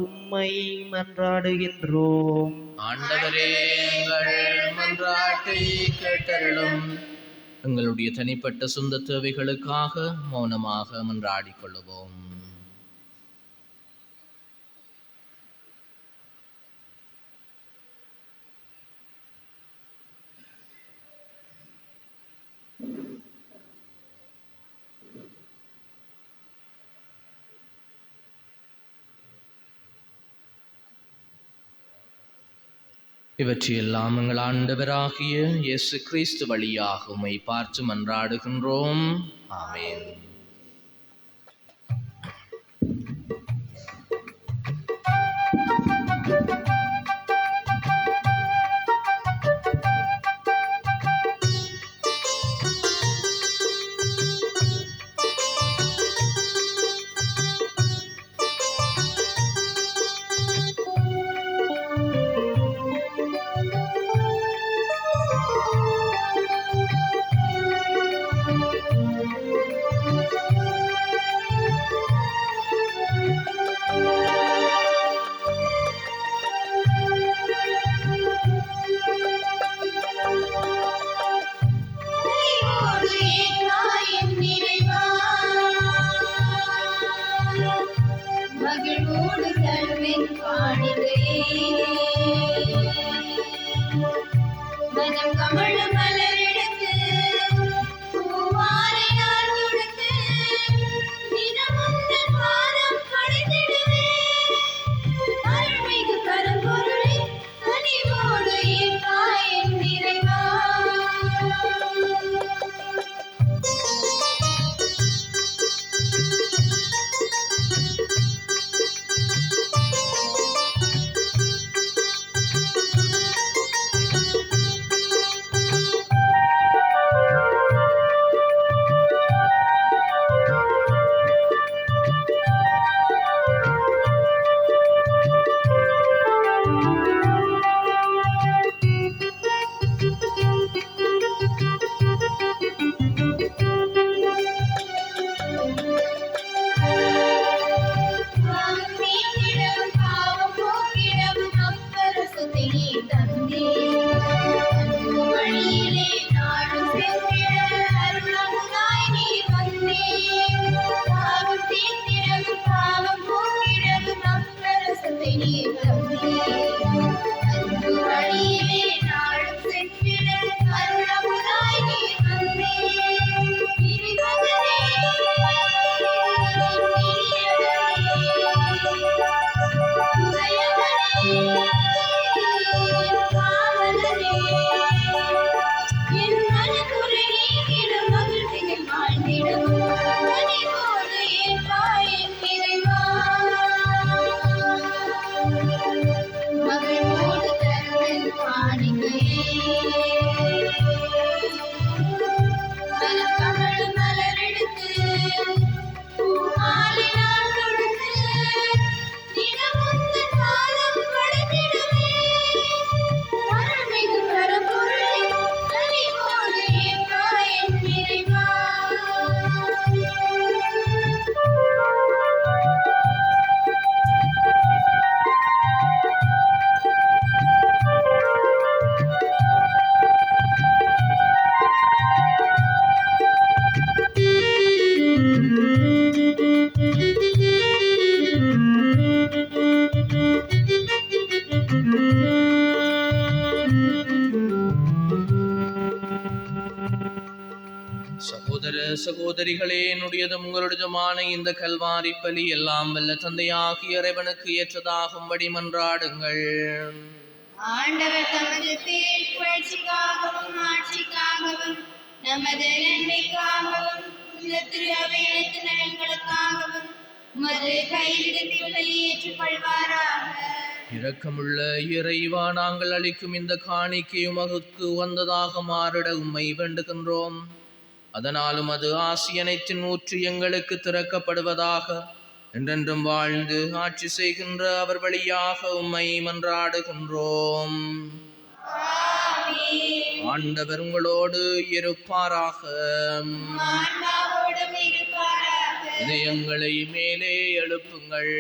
உம்மை மன்றாடுகின்றோம். ஆண்டவரே, எங்கள் மன்றாட்டை கேட்டருளும். எங்களுடைய தனிப்பட்ட சொந்த தேவைகளுக்காக மௌனமாக மன்றாடிக் கொள்ளுவோம். இவற்றையெல்லாம் எங்கள் ஆண்டவராகிய இயேசு கிறிஸ்து வழியாக உம்மை பார்த்து மன்றாடுகின்றோம். ஆமென். சகோதரிகளே, என்னுடையதும் உங்களுடையதுமான இந்த கல்வாரி பலி எல்லாம் வல்ல தந்தையாகிய இறைவனுக்கு ஏற்றதாகும்படி மன்றாடுங்கள். ஆண்டவர் தமது பேர் புகழ்ச்சிக்காகவும் ஆட்சிக்காகவும் நமது நன்மைக்காகவும் இந்த திரு அவை அனைத்து நலன்களுக்காகவும் உமது கையிலிருந்து இவர்களை ஏற்றுக்கொள்வாராக. இரக்கமுள்ள இறைவா, நாங்கள் அளிக்கும் இந்த காணிக்கை உமக்கு வந்ததாக மாறிட உம்மை வேண்டுகின்றோம். அதனாலும் அது ஆசி அனைத்தின் ஊற்று எங்களுக்கு திறக்கப்படுவதாக. என்றென்றும் வாழ்ந்து ஆட்சி செய்கின்ற அவர் வழியாக உம்மை மன்றாடுகின்றோம். ஆண்டவர் உங்களோடு இருப்பாராக. ஆன்மாவோடும் இருப்பாராக. இதயங்களை மேலே எழுப்புங்கள்.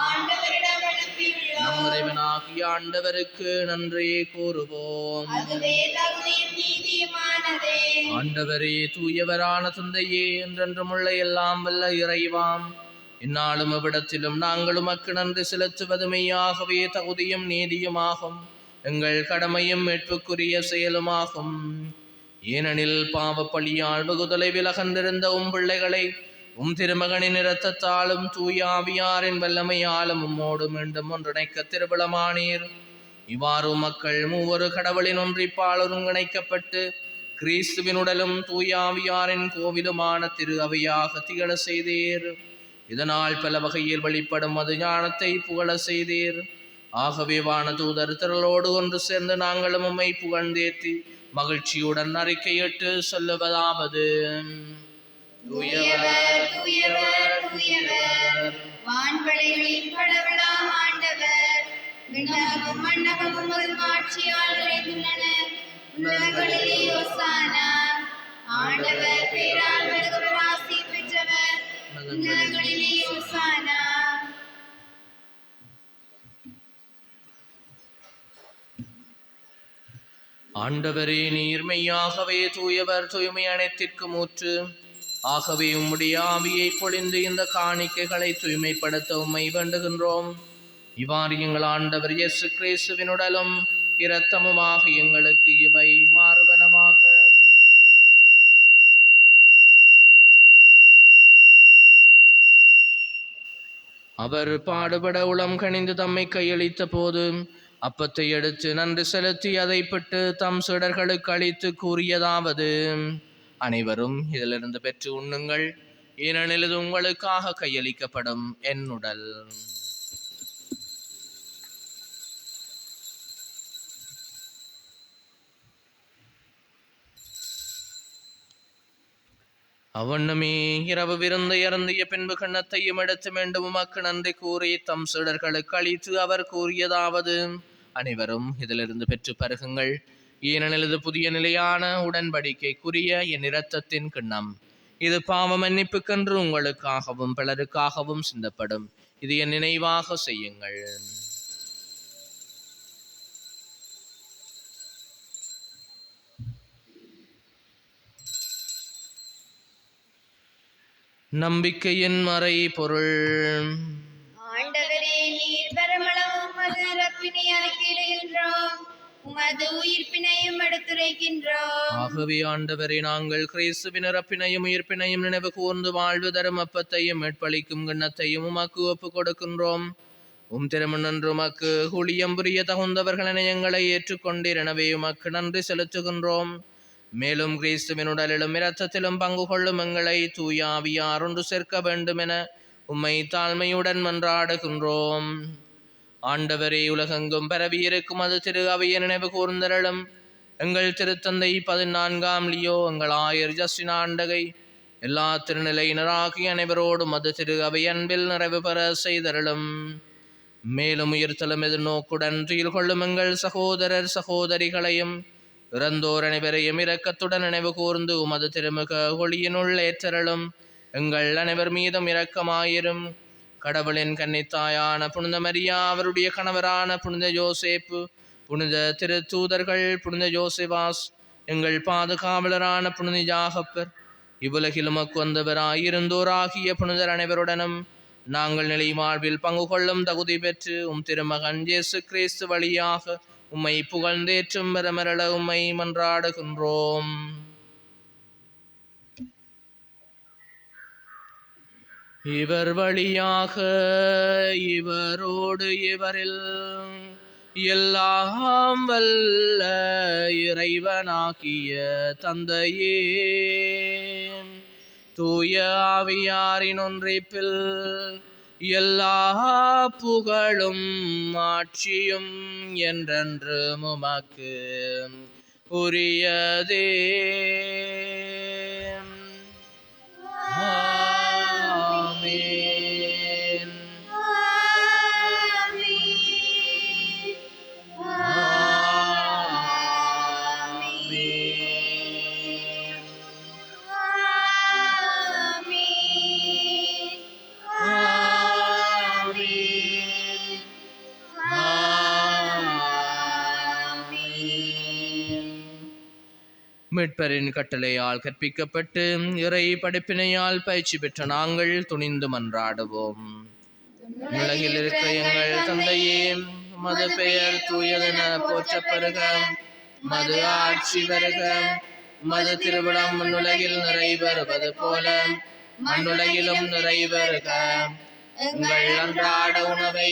ஆண்டவரிடம் எழுப்பியுள்ளோம். நம் இறைவனாகிய ஆண்டவருக்கு நன்றி கூறுவோம். அதுவே தகுதியும் நீதியுமானதே. ஆண்டவரே, தூயவரான தந்தையே, என்றென்றும் உள்ள எல்லாம் வல்ல இறைவாம், இந்நாளும் அவ்விடத்திலும் நாங்கள் உமக்கு நன்றி செலுத்துவது மெய்யாகவே தகுதியும் நீதியுமாகும், எங்கள் கடமையும் மீட்புக்குரிய செயலுமாகும். ஏனெனில் பாவப்பழியால் வெகு தொலைவில் அகன்றிருந்த பிள்ளைகளை திருமகனின் இரத்தத்தாலும் தூய ஆவியாரின் வல்லமையாலும் உம்மோடு மீண்டும் ஒன்றிணைக்க திருவிழமானீர். இவ்வாறு மக்கள் மூவொரு கடவுளின் ஒன்றிப்பால் ஒருங்கிணைக்கப்பட்டு கிறிஸ்துவின் உடலும் தூய ஆவியாரின் கோவிலுமான திரு அவையாக திகழ செய்தீர். இதனால் பல வகையில் வெளிப்படும் அது ஞானத்தை புகழ செய்தீர். ஆகவே வானதூதர் திரளோடு ஒன்று சேர்ந்து நாங்களும் உம்மை புகழ்ந்தேத்தி மகிழ்ச்சியுடன் அறிக்கையிட்டு சொல்லுவதாவது: தூயவர், தூயவர், தூயவர், வான்படைகளின் கடவுளாம் ஆண்டவர். விண்ணகமும் மண்ணகமும் ஒரு ஆட்சியால் நிறைந்துள்ளன. உன்னதங்களிலே ஓசானா. ஆண்டவர் பேரால் வருகிறவர் ஆசி பெற்றவர். உன்னதங்களிலே ஓசானா. ஆண்டவரே, நீர் மெய்யாகவே தூயவர், தூய்மை அனைத்திற்கும் ஊற்று. ஆகவே உம்முடைய ஆவியை பொழிந்து இந்த காணிக்கைகளை தூய்மைப்படுத்த உம்மை வேண்டுகின்றோம். இவ்வாறு எங்கள் ஆண்டவர் இயேசு கிறிஸ்துவின் உடலும் இரத்தமுமாக எங்களுக்கு இவை மாறுவனமாக. அவர் பாடுபட உளம் கனிந்து தம்மை கையளித்த போது அப்பத்தை எடுத்து நன்றி செலுத்தி அதை பெற்று தம் சீடர்களுக்கு அளித்து கூறியதாவது: அனைவரும் இதிலிருந்து பெற்று உண்ணுங்கள், ஏனெனில் இது உங்களுக்காக கையளிக்கப்படும் என் உடல். அவ்வண்ணமே இரவு விருந்தை அருந்திய பின்பு கிண்ணத்தையும் எடுத்து மீண்டும் உமக்கு நன்றி கூறி தம் சீடர்களுக்கு அளித்து அவர் கூறியதாவது: அனைவரும் இதிலிருந்து பெற்று பருகுங்கள், ஏனெனில் இது புதிய நிலையான உடன்படிக்கைக்குரிய என் இரத்தத்தின் கிண்ணம். இது பாவ மன்னிப்புக்கென்று உங்களுக்காகவும் பலருக்காகவும் சிந்தப்படும். இது என் நினைவாக செய்யுங்கள். நம்பிக்கையின் மறை பொருள். ஆண்டவரே, நீர் பெருமளவும் உமது இறப்பினை அறிக்கையிடுகின்றோம், உமது உயிர்ப்பினையும் எடுத்துரைக்கின்றோம். ஆகவே ஆண்டவரே, நாங்கள் கிறிஸ்துவின் இறப்பினையும் உயிர்ப்பினையும் நினைவு கூர்ந்து வாழ்வு தரும் அப்பத்தையும் மீட்பளிக்கும் கிண்ணத்தையும் உமக்கு ஒப்பு கொடுக்கின்றோம். திருமணன்று உமக்கு ஊழியம் புரிய தகுந்தவர்கள் எங்களை ஏற்றுக்கொண்டீர். எனவே உமக்கு நன்றி செலுத்துகின்றோம். மேலும் கிறிஸ்துவின் உடலிலும் இரத்தத்திலும் பங்கு கொள்ளும் எங்களை தூய ஆவியார் ஒன்று சேர்க்க வேண்டும் என உம்மை தாழ்மையுடன் மன்றாடுகின்றோம். ஆண்டவரே, உலகெங்கும் பரவியிருக்கும் அது திரு அவையை நினைவு கூர்ந்தருளும். எங்கள் திருத்தந்தை 14ஆம் லியோ, எங்கள் ஆயர் ஜஸ்டின் ஆண்டகை, எல்லா திருநிலையினராகிய அனைவரோடும் அது திரு அவை அன்பில் நிறைவு பெற செய்தருளும். மேலும் உயிர்த்தலும் எதிர்நோக்குடன் துயில் கொள்ளும் எங்கள் சகோதரர் சகோதரிகளையும் இறந்தோர் அனைவரையும் இரக்கத்துடன் நினைவு கூர்ந்து உமது திருமுக ஒளியினுள் ஏற்றருளும். எங்கள் அனைவர் மீதும் இரக்கமாயிரும். கடவுளின் கன்னித்தாயான புனித மரியா, அவருடைய கணவரான புனித யோசேப்பு, புனித திருத்தூதர்கள், புனித யோசேவாஸ், எங்கள் பாதுகாவலரான புனித யாகப்பர், இவ்வுலகில் உமக்கு வந்தவராயிருந்தோராகிய புனிதர் அனைவருடனும் நாங்கள் நிலை வாழ்வில் பங்கு கொள்ளும் தகுதி பெற்று திருமகன் இயேசு கிறிஸ்து வழியாக உம்மை புகழ்ந்தேற்றும் வரமரள உம்மை மன்றாடுகின்றோம். இவர் வழியாக இவரோடு இவரில் எல்லாம் வல்ல இறைவனாகிய தந்தையே, தூய ஆவியாரின் ஒன்றிப்பில் எல்லா புகழும் ஆட்சியும் என்றென்று உமக்கு உரியதே. ஆமென். மீட்பரின் கட்டளையால் கற்பிக்கப்பட்டு இறை படிப்பினையால் பயிற்சி பெற்ற நாங்கள் துணிந்து மன்றாடுவோம். உலகில் இருக்க எங்கள் தந்தையே, மது பெயர் தூயதென போற்றப் பெறுக, மது ஆட்சி வருக, மது திருவிழம் மண்ணுலகில் நிறைவேறுவது போல மண்ணுலகிலும் நிறைவேறுக. எங்கள் அன்றாட உணவை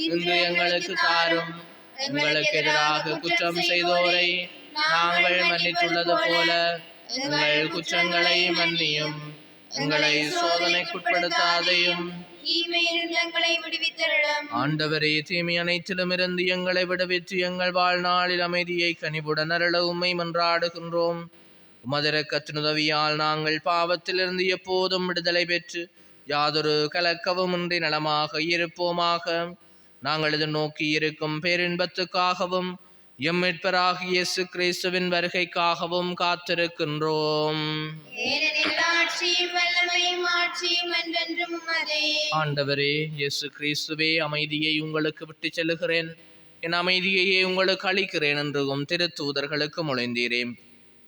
இன்று எங்களுக்கு தாரும். எங்களுக்கு எதிராக குற்றம் செய்தோரை நாங்கள் மன்னித்துள்ளது போல எங்கள் குற்றங்களை மன்னியும். எங்களை சோதனைக்குட்படுத்தாதையும் ஆண்டவரே, தீமை அனைத்திலும் இருந்து எங்களை விடுவித்து எங்கள் வாழ்நாளில் அமைதியை கனிவுடன் அருள உம்மை மன்றாடுகின்றோம். உமது இரக்கத்தின் உதவியால் நாங்கள் பாவத்திலிருந்து எப்போதும் விடுதலை பெற்று யாதொரு கலக்கவுமின்றி நலமாக இருப்போமாக. நாங்கள் இது நோக்கி இருக்கும் பேரின்பத்துக்காகவும் எம் மீட்பராகிய இயேசு கிறிஸ்துவின் வருகைக்காகவும் காத்திருக்கின்றோம். ஆண்டவரே இயேசு கிறிஸ்துவே, அமைதியை உங்களுக்கு விட்டு செல்லுகிறேன், என் அமைதியையே உங்களுக்கு அளிக்கிறேன் என்றும் திருத்தூதர்களுக்கு மொழிந்தீரேன்.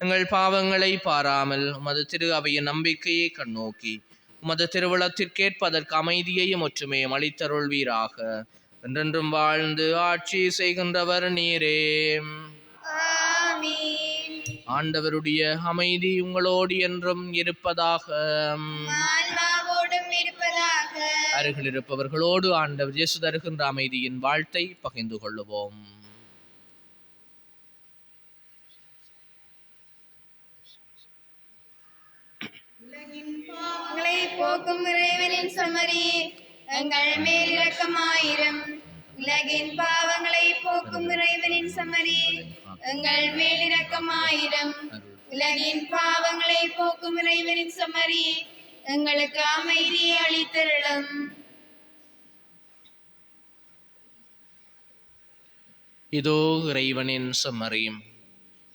எங்கள் பாவங்களை பாராமல் உமது திரு அவையின் நம்பிக்கையை கண்ணோக்கி உமது திருவுளத்திற்கேற்பதற்கு அமைதியையும் ஒற்றுமையும் அளித்தருள்வீராக. என்றென்றும் வாழ்ந்து ஆட்சி செய்கின்றவர் நீரே. ஆண்டவருடைய அமைதி உங்களோடு என்றும் இருப்பதாக. அருகில் இருப்பவர்களோடு ஆண்டவர் இயேசு தருகின்ற அமைதியின் வாழ்த்தை பகிர்ந்து கொள்ளுவோம். போக்கும் இறைவனின் சமரி எங்கள் மேல் இரக்கமாயிரம். உலகின் பாவங்களை போக்கும் இறைவனின் சமரி எங்கள் மேல் இரக்கமாயிரம். உலகின் பாவங்களை போக்கும் இறைவனின் சமரி எங்களுக்கு அமைதியை அளித்தருளும். இதோ இறைவனின் செம்மறியும்,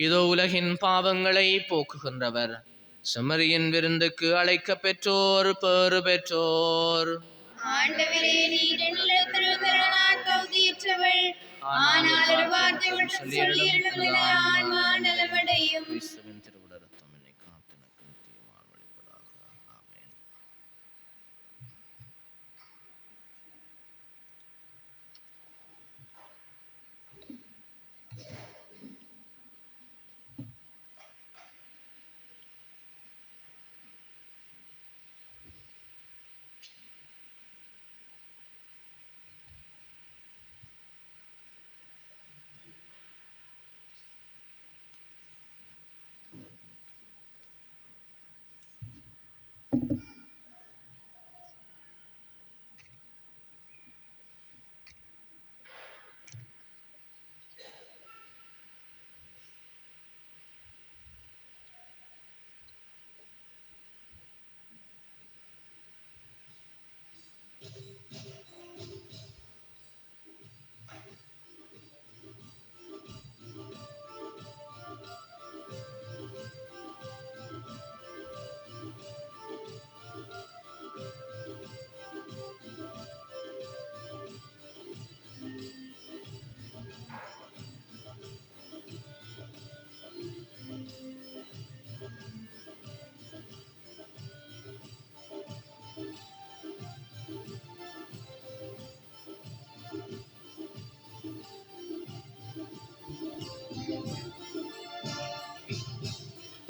இதோ உலகின் பாவங்களை போக்குகின்றவர். செம்மறியின் விருந்துக்கு அழைக்க பெற்றோர் பேறு பெற்றோர். ஆண்டவரே, நீர் என்னில் திருவுதரனார் தகுதியற்றவள், ஆனால் ஒரு வார்த்தை மட்டும் சொல்லி என்னுடைய ஆன்மா நலமடையும்.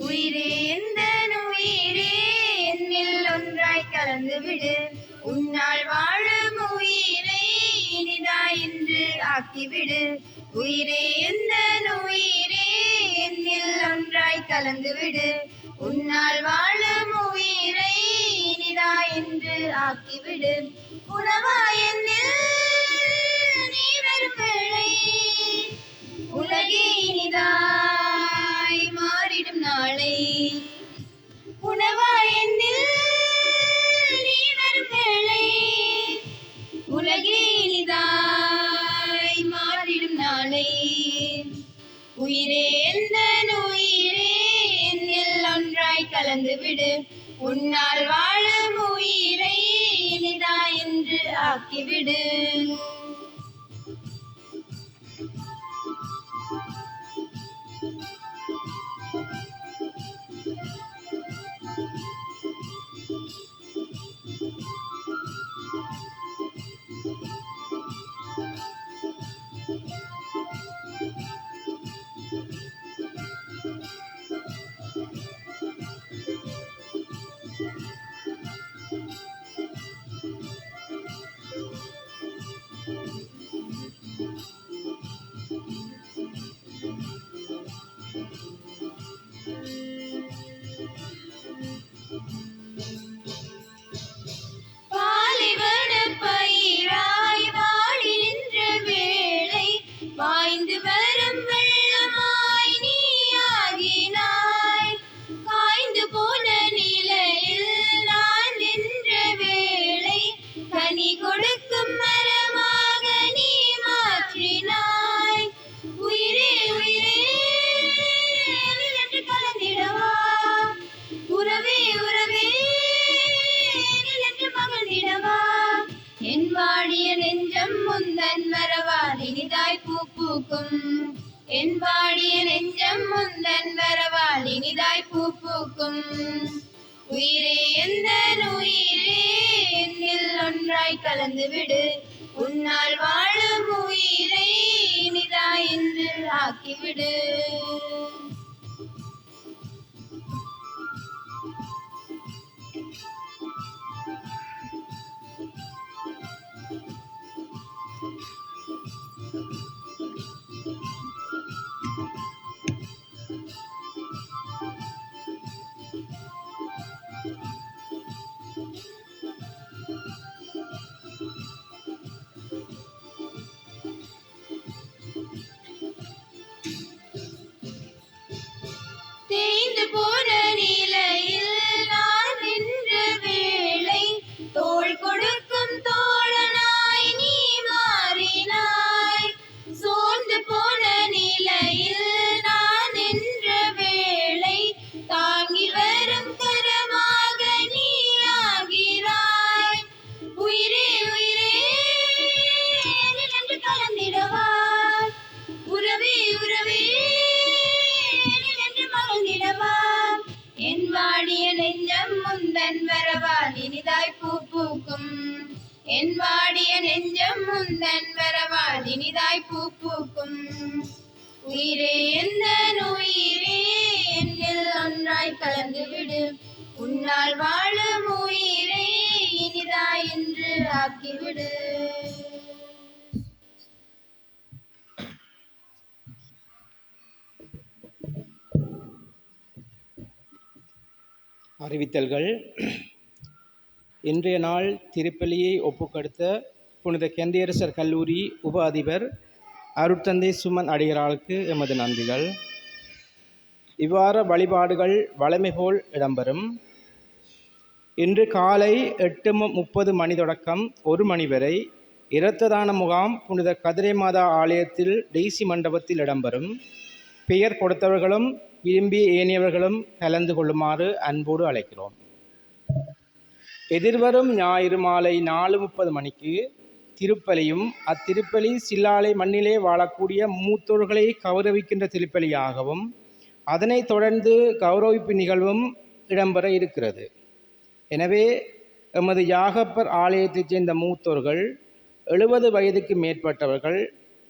உயிரே எந்த உயிரே என்னில் ஒன்றாய் கலந்து கலந்துவிடு. உன்னால் வாழும் உயிரை இனிதாய் என்று ஆக்கிவிடு. உயிரே எந்தன் உயிரே என்னில் ஒன்றாய் கலந்துவிடு. உன்னால் வாழும் உயிரை இனிதாய் என்று ஆக்கிவிடு. உணவாய் என்னில் நீ வரும் வேளை உலகே இனிதாய் மாறிடும் நாளை. உணவாய் என்னில் நீ வரும் வேளை உலகே இனிதாய் மாறிடும் நாளை. உயிரே எந்தன் உயிரே என்னில் ஒன்றாய் கலந்துவிடு. உன்னால் வாழும் உயிரை இனிதாய் என்று ஆக்கிவிடு. பாலைவன பயிராய் வாடி நின்ற வேளை பாய்ந்து வரும் வெள்ளமாய் நீ ஆகினாய். காய்ந்து போன நிலையில் நான் நின்ற வேளை கனி கொடுக்கும் மரமாக நீ மாற்றினாய். உயிரே உயிரே என்னில் என்று கலந்திடவா. உறவே உறவே என்னில் என்று மகிழ்ந்திடவா. என் வாடிய நெஞ்சம் முந்தன் வரவால் இனிதாய் பூ பூக்கும். என் வாடிய நெஞ்சம் முந்தன் வரவால் இனிதாய் பூ பூக்கும். உயிரே எந்தன் உயிரே என்னில் ஒன்றாய் கலந்துவிடு. உன்னால் வாழும் உயிரை இனிதாய் என்று ஆக்கிவிடு. தேய்ந்து போன நிலையில் நான் நின்ற வேளை தோள் கொடுக்கும் தோழனாய் நீ மாறினாய். சோர்ந்து போன நிலையில் நான் நின்ற வேளை தாங்கி வரும் கரமாக நீ ஆகிறாய். உயிரே உயிரே என்னில் என்று கலந்திடவா. உறவே உறவே என்னில் என்று மகிழ்ந்திடவா. என் வாடிய நெஞ்சம் முந்தன் வரவால் இனிதாய் பூ பூக்கும். என் வாடிய நெஞ்சம் முந்தன் வரவால் இனிதாய் பூ பூக்கும். உயிரே எந்தன் உயிரே என்னில் ஒன்றாய் கலந்துவிடு. உன்னால் வாழும் உயிரை இனிதாய் என்று ஆக்கிவிடு. அறிவித்தல்கள். இன்றைய நாள் திருப்பலியை ஒப்புக்கொடுத்த புனித கெண்டியரசர் கல்லூரி உப அதிபர் அருட்தந்தை சுமன் அடிகளாருக்கு எமது நன்றிகள். இவ்வாறு வழிபாடுகள் வழமை போல் இடம்பெறும். இன்று காலை 8:30 மணி தொடக்கம் 1 மணி வரை இரத்த தான முகாம் புனித கதிரை மாதா ஆலயத்தில் டெய்சி மண்டபத்தில் இடம்பெறும். பெயர் கொடுத்தவர்களும் விரும்பிய ஏனையவர்களும் கலந்து கொள்ளுமாறு அன்போடு அழைக்கிறோம். எதிர்வரும் ஞாயிறு மாலை 4:30 மணிக்கு திருப்பலியும் அத்திருப்பலி சில்லாலை மண்ணிலே வாழக்கூடிய மூத்தோர்களை கௌரவிக்கின்ற திருப்பலியாகவும் அதனைத் தொடர்ந்து கௌரவிப்பு நிகழ்வும் இடம்பெற இருக்கிறது. எனவே எமது யாகப்பர் ஆலயத்தைச் சேர்ந்த மூத்தோர்கள் 70 வயதுக்கு மேற்பட்டவர்கள்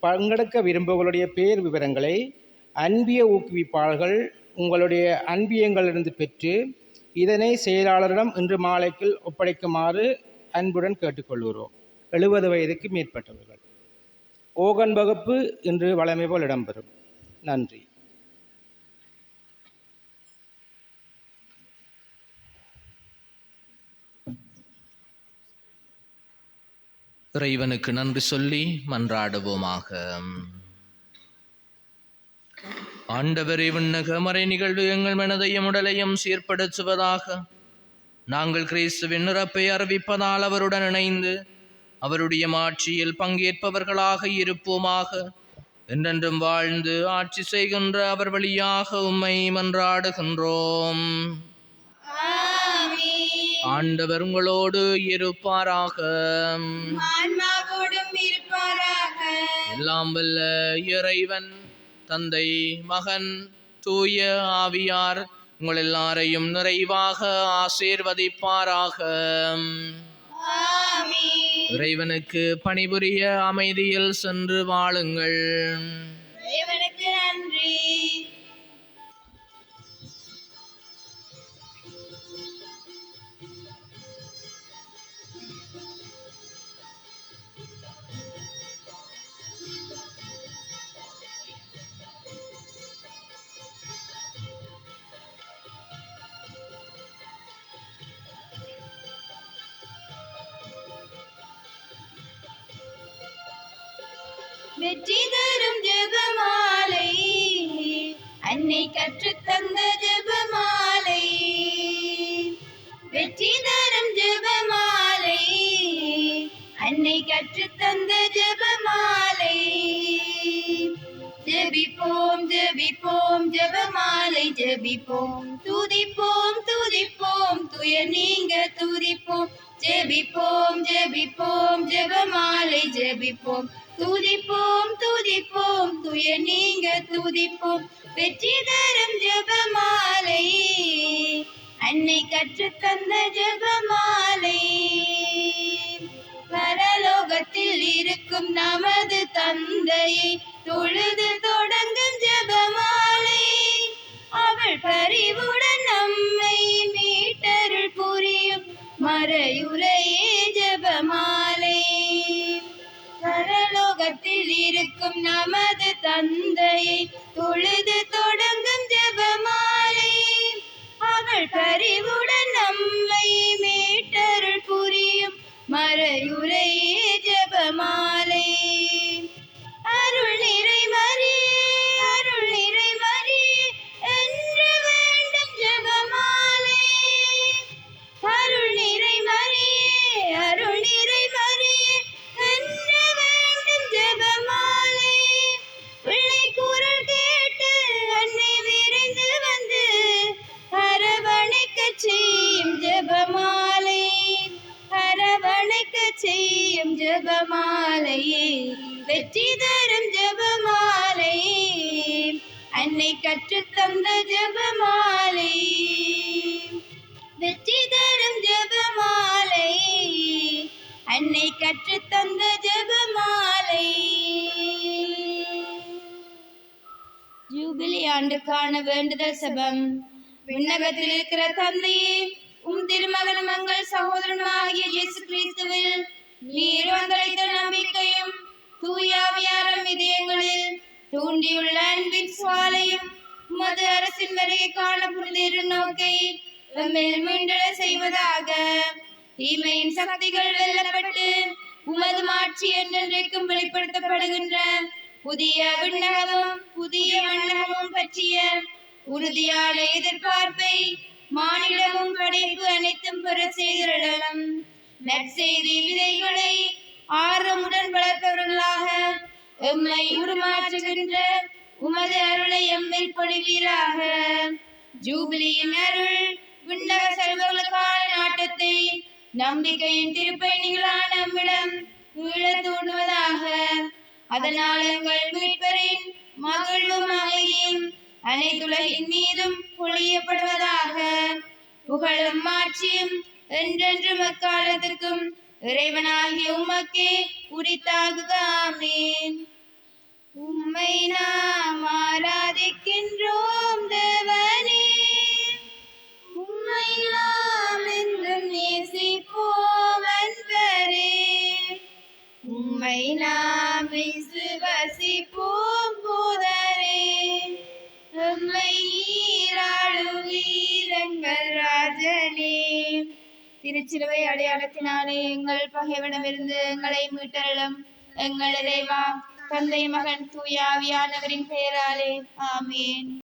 பங்கெடுக்க விரும்புவர்களுடைய பெயர் விவரங்களை அன்பிய ஊக்குவிப்பாளர்கள் உங்களுடைய அன்பியங்களிலிருந்து பெற்று இதனை செயலாளரிடம் இன்று மாலைக்குள் ஒப்படைக்குமாறு அன்புடன் கேட்டுக்கொள்கிறோம். 70 வயதுக்கு மேற்பட்டவர்கள். ஓகன் வகுப்பு இன்று வழமை போல் இடம்பெறும். நன்றி. இறைவனுக்கு நன்றி சொல்லி மன்றாடுவோமாக. ஆண்டவரே, விண்ணக மறை நிகழ்வு எங்கள் மனதையும் உடலையும் சீர்படுத்துவதாக. நாங்கள் கிறிஸ்துவின் இறப்பை அறிவிப்பதால் அவருடன் இணைந்து அவருடைய மாட்சியில் பங்கேற்பவர்களாக இருப்போமாக. என்றென்றும் வாழ்ந்து ஆட்சி செய்கின்ற அவர் வழியாக உம்மை மன்றாடுகின்றோம். ஆண்டவர் உங்களோடு இருப்பாராக. ஆன்மாவோடும் இருப்பாராக. எல்லாம் வல்ல இறைவன் தந்தை, மகன், தூய ஆவியார் உங்கள் எல்லாரையும் நிறைவாக ஆசீர்வதிப்பாராக. இறைவனுக்கு பணிபுரிய அமைதியில் சென்று வாழுங்கள். இறைவனுக்கு நன்றி. வெற்றி தரும் ஜெபமாலை, அன்னை கற்றுத்தந்த ஜெபமாலை. வெற்றி தரும் ஜெபமாலை, அன்னை கற்றுத்தந்த ஜெபமாலை. ஜெபிப்போம் ஜெபிப்போம் ஜெபமாலை ஜெபிப்போம். துதிப்போம் துதிப்போம் துயர் நீங்க துதிப்போம். ஜெபிப்போம் ஜெபிப்போம் ஜெபமாலை ஜெபிப்போம். துதிப்போம் துதிப்போம் துயர் நீங்க துதிப்போம். வெற்றி தரும் ஜெபமாலை, அன்னை கற்றுத்தந்த ஜெபமாலை. பரலோகத்தில் இருக்கும் நமது தந்தையை தொழுது தொடங்கும் ஜெபமாலை. அவள் பரிவுடன் நம்மை மீட்டருள் புரியும் மறையுரையே ஜெபமாலை. பரலோகத்தில் இருக்கும் நமது தந்தையை தொழுது தொடங்கும் ஜெபமாலை. அவள் பரிவுடன் நம்மை மீட்டருள் புரியும் மறையுரையே ஜெபமாலை. அருள் நிறை மரியே அருள் நிறை மரியே என்று வேண்டும் ஜெபமாலை. அருள் நிறை மரியே அருள் நிறை மரியே என்று வேண்டும் ஜெபமாலை. பிள்ளை குரல் கேட்டு அன்னை விரைந்து வந்து அரவணைக்க செய்யும் ஜெபமாலை. அரவணைக்க செய்யும் ஜெபமாலையே. வெற்றி தரும் ஜெபமாலை, அன்னை கற்றுத்தந்த ஜெபமாலை. வெற்றி தரும் ஜெபமாலை, அன்னை கற்றுத்தந்த ஜெபமாலை. ஜூபிலி ஆண்டுக்கான வேண்டுதல் செபம். விண்ணகத்தில் இருக்கிற தந்தையே, உம் திருமகனும் எங்கள் சகோதரனுமாகிய இயேசு கிறிஸ்துவில் நீர் வந்தளித்த நம்பிக்கையும் தூயாவியாரம் இதயங்களில் தூண்டியுள்ள அன்பின் சுவாலையும் உமது அரசின் வருகை காண புரிதிரு நோக்கை எம்மில் மீண்டெழ செய்வதாக. தீமையின் சக்திகள் வெல்லப்பட்டு உமது மாட்சி என்றென்றைக்கும் வெளிப்படுத்தப்படுகின்ற புதிய விண்ணகமும் புதிய மண்ணகமும் பற்றிய உறுதியான எதிர்பார்ப்பை மானிடமும் படைப்பு அனைத்தும் பெற செய்திடலாம். நற்செய்தி விதைகளை ஆர்வமுடன் வளர்ப்பவர்களாக எம்மை உருமாற்றுகின்ற உமது அருளை எம்மில் பொழிவீராக. ஜூபிலியின் அருள் விண்ணக செல்வங்களுக்கான நாட்டத்தை நம்பிக்கையின் திருப்பயணிகளான நம்மிடம் ஈழத் தூண்டுவதாக. அதனால் எங்கள் மீட்பரின் மகிழ்வும் அமைதியும் அனைத்துலகின் மீதும் பொழியப்படுவதாக. புகழும் மாட்சியும் என்றென்றும் எக்காலத்திற்கும் இறைவனாகிய உமக்கே உரித்தாகுக. ஆமென். உம்மை நாம் ஆராதிக்கின்றோம் தேவனே, உம்மை நாம் என்றும் நேசிப்போம் அன்பரே. உம்மை நாம் விசுவசிப்போம் போதரே. உம்மை நீராளுவீர் எங்கள் ராஜனே. திருச்சிலுவை அடையாளத்தினாலே எங்கள் பகைவனமிருந்து எங்களை மீட்டருளும். எங்கள் இறைவா, தந்தை மகன் தூய ஆவியானவரின் பெயராலே ஆமென்.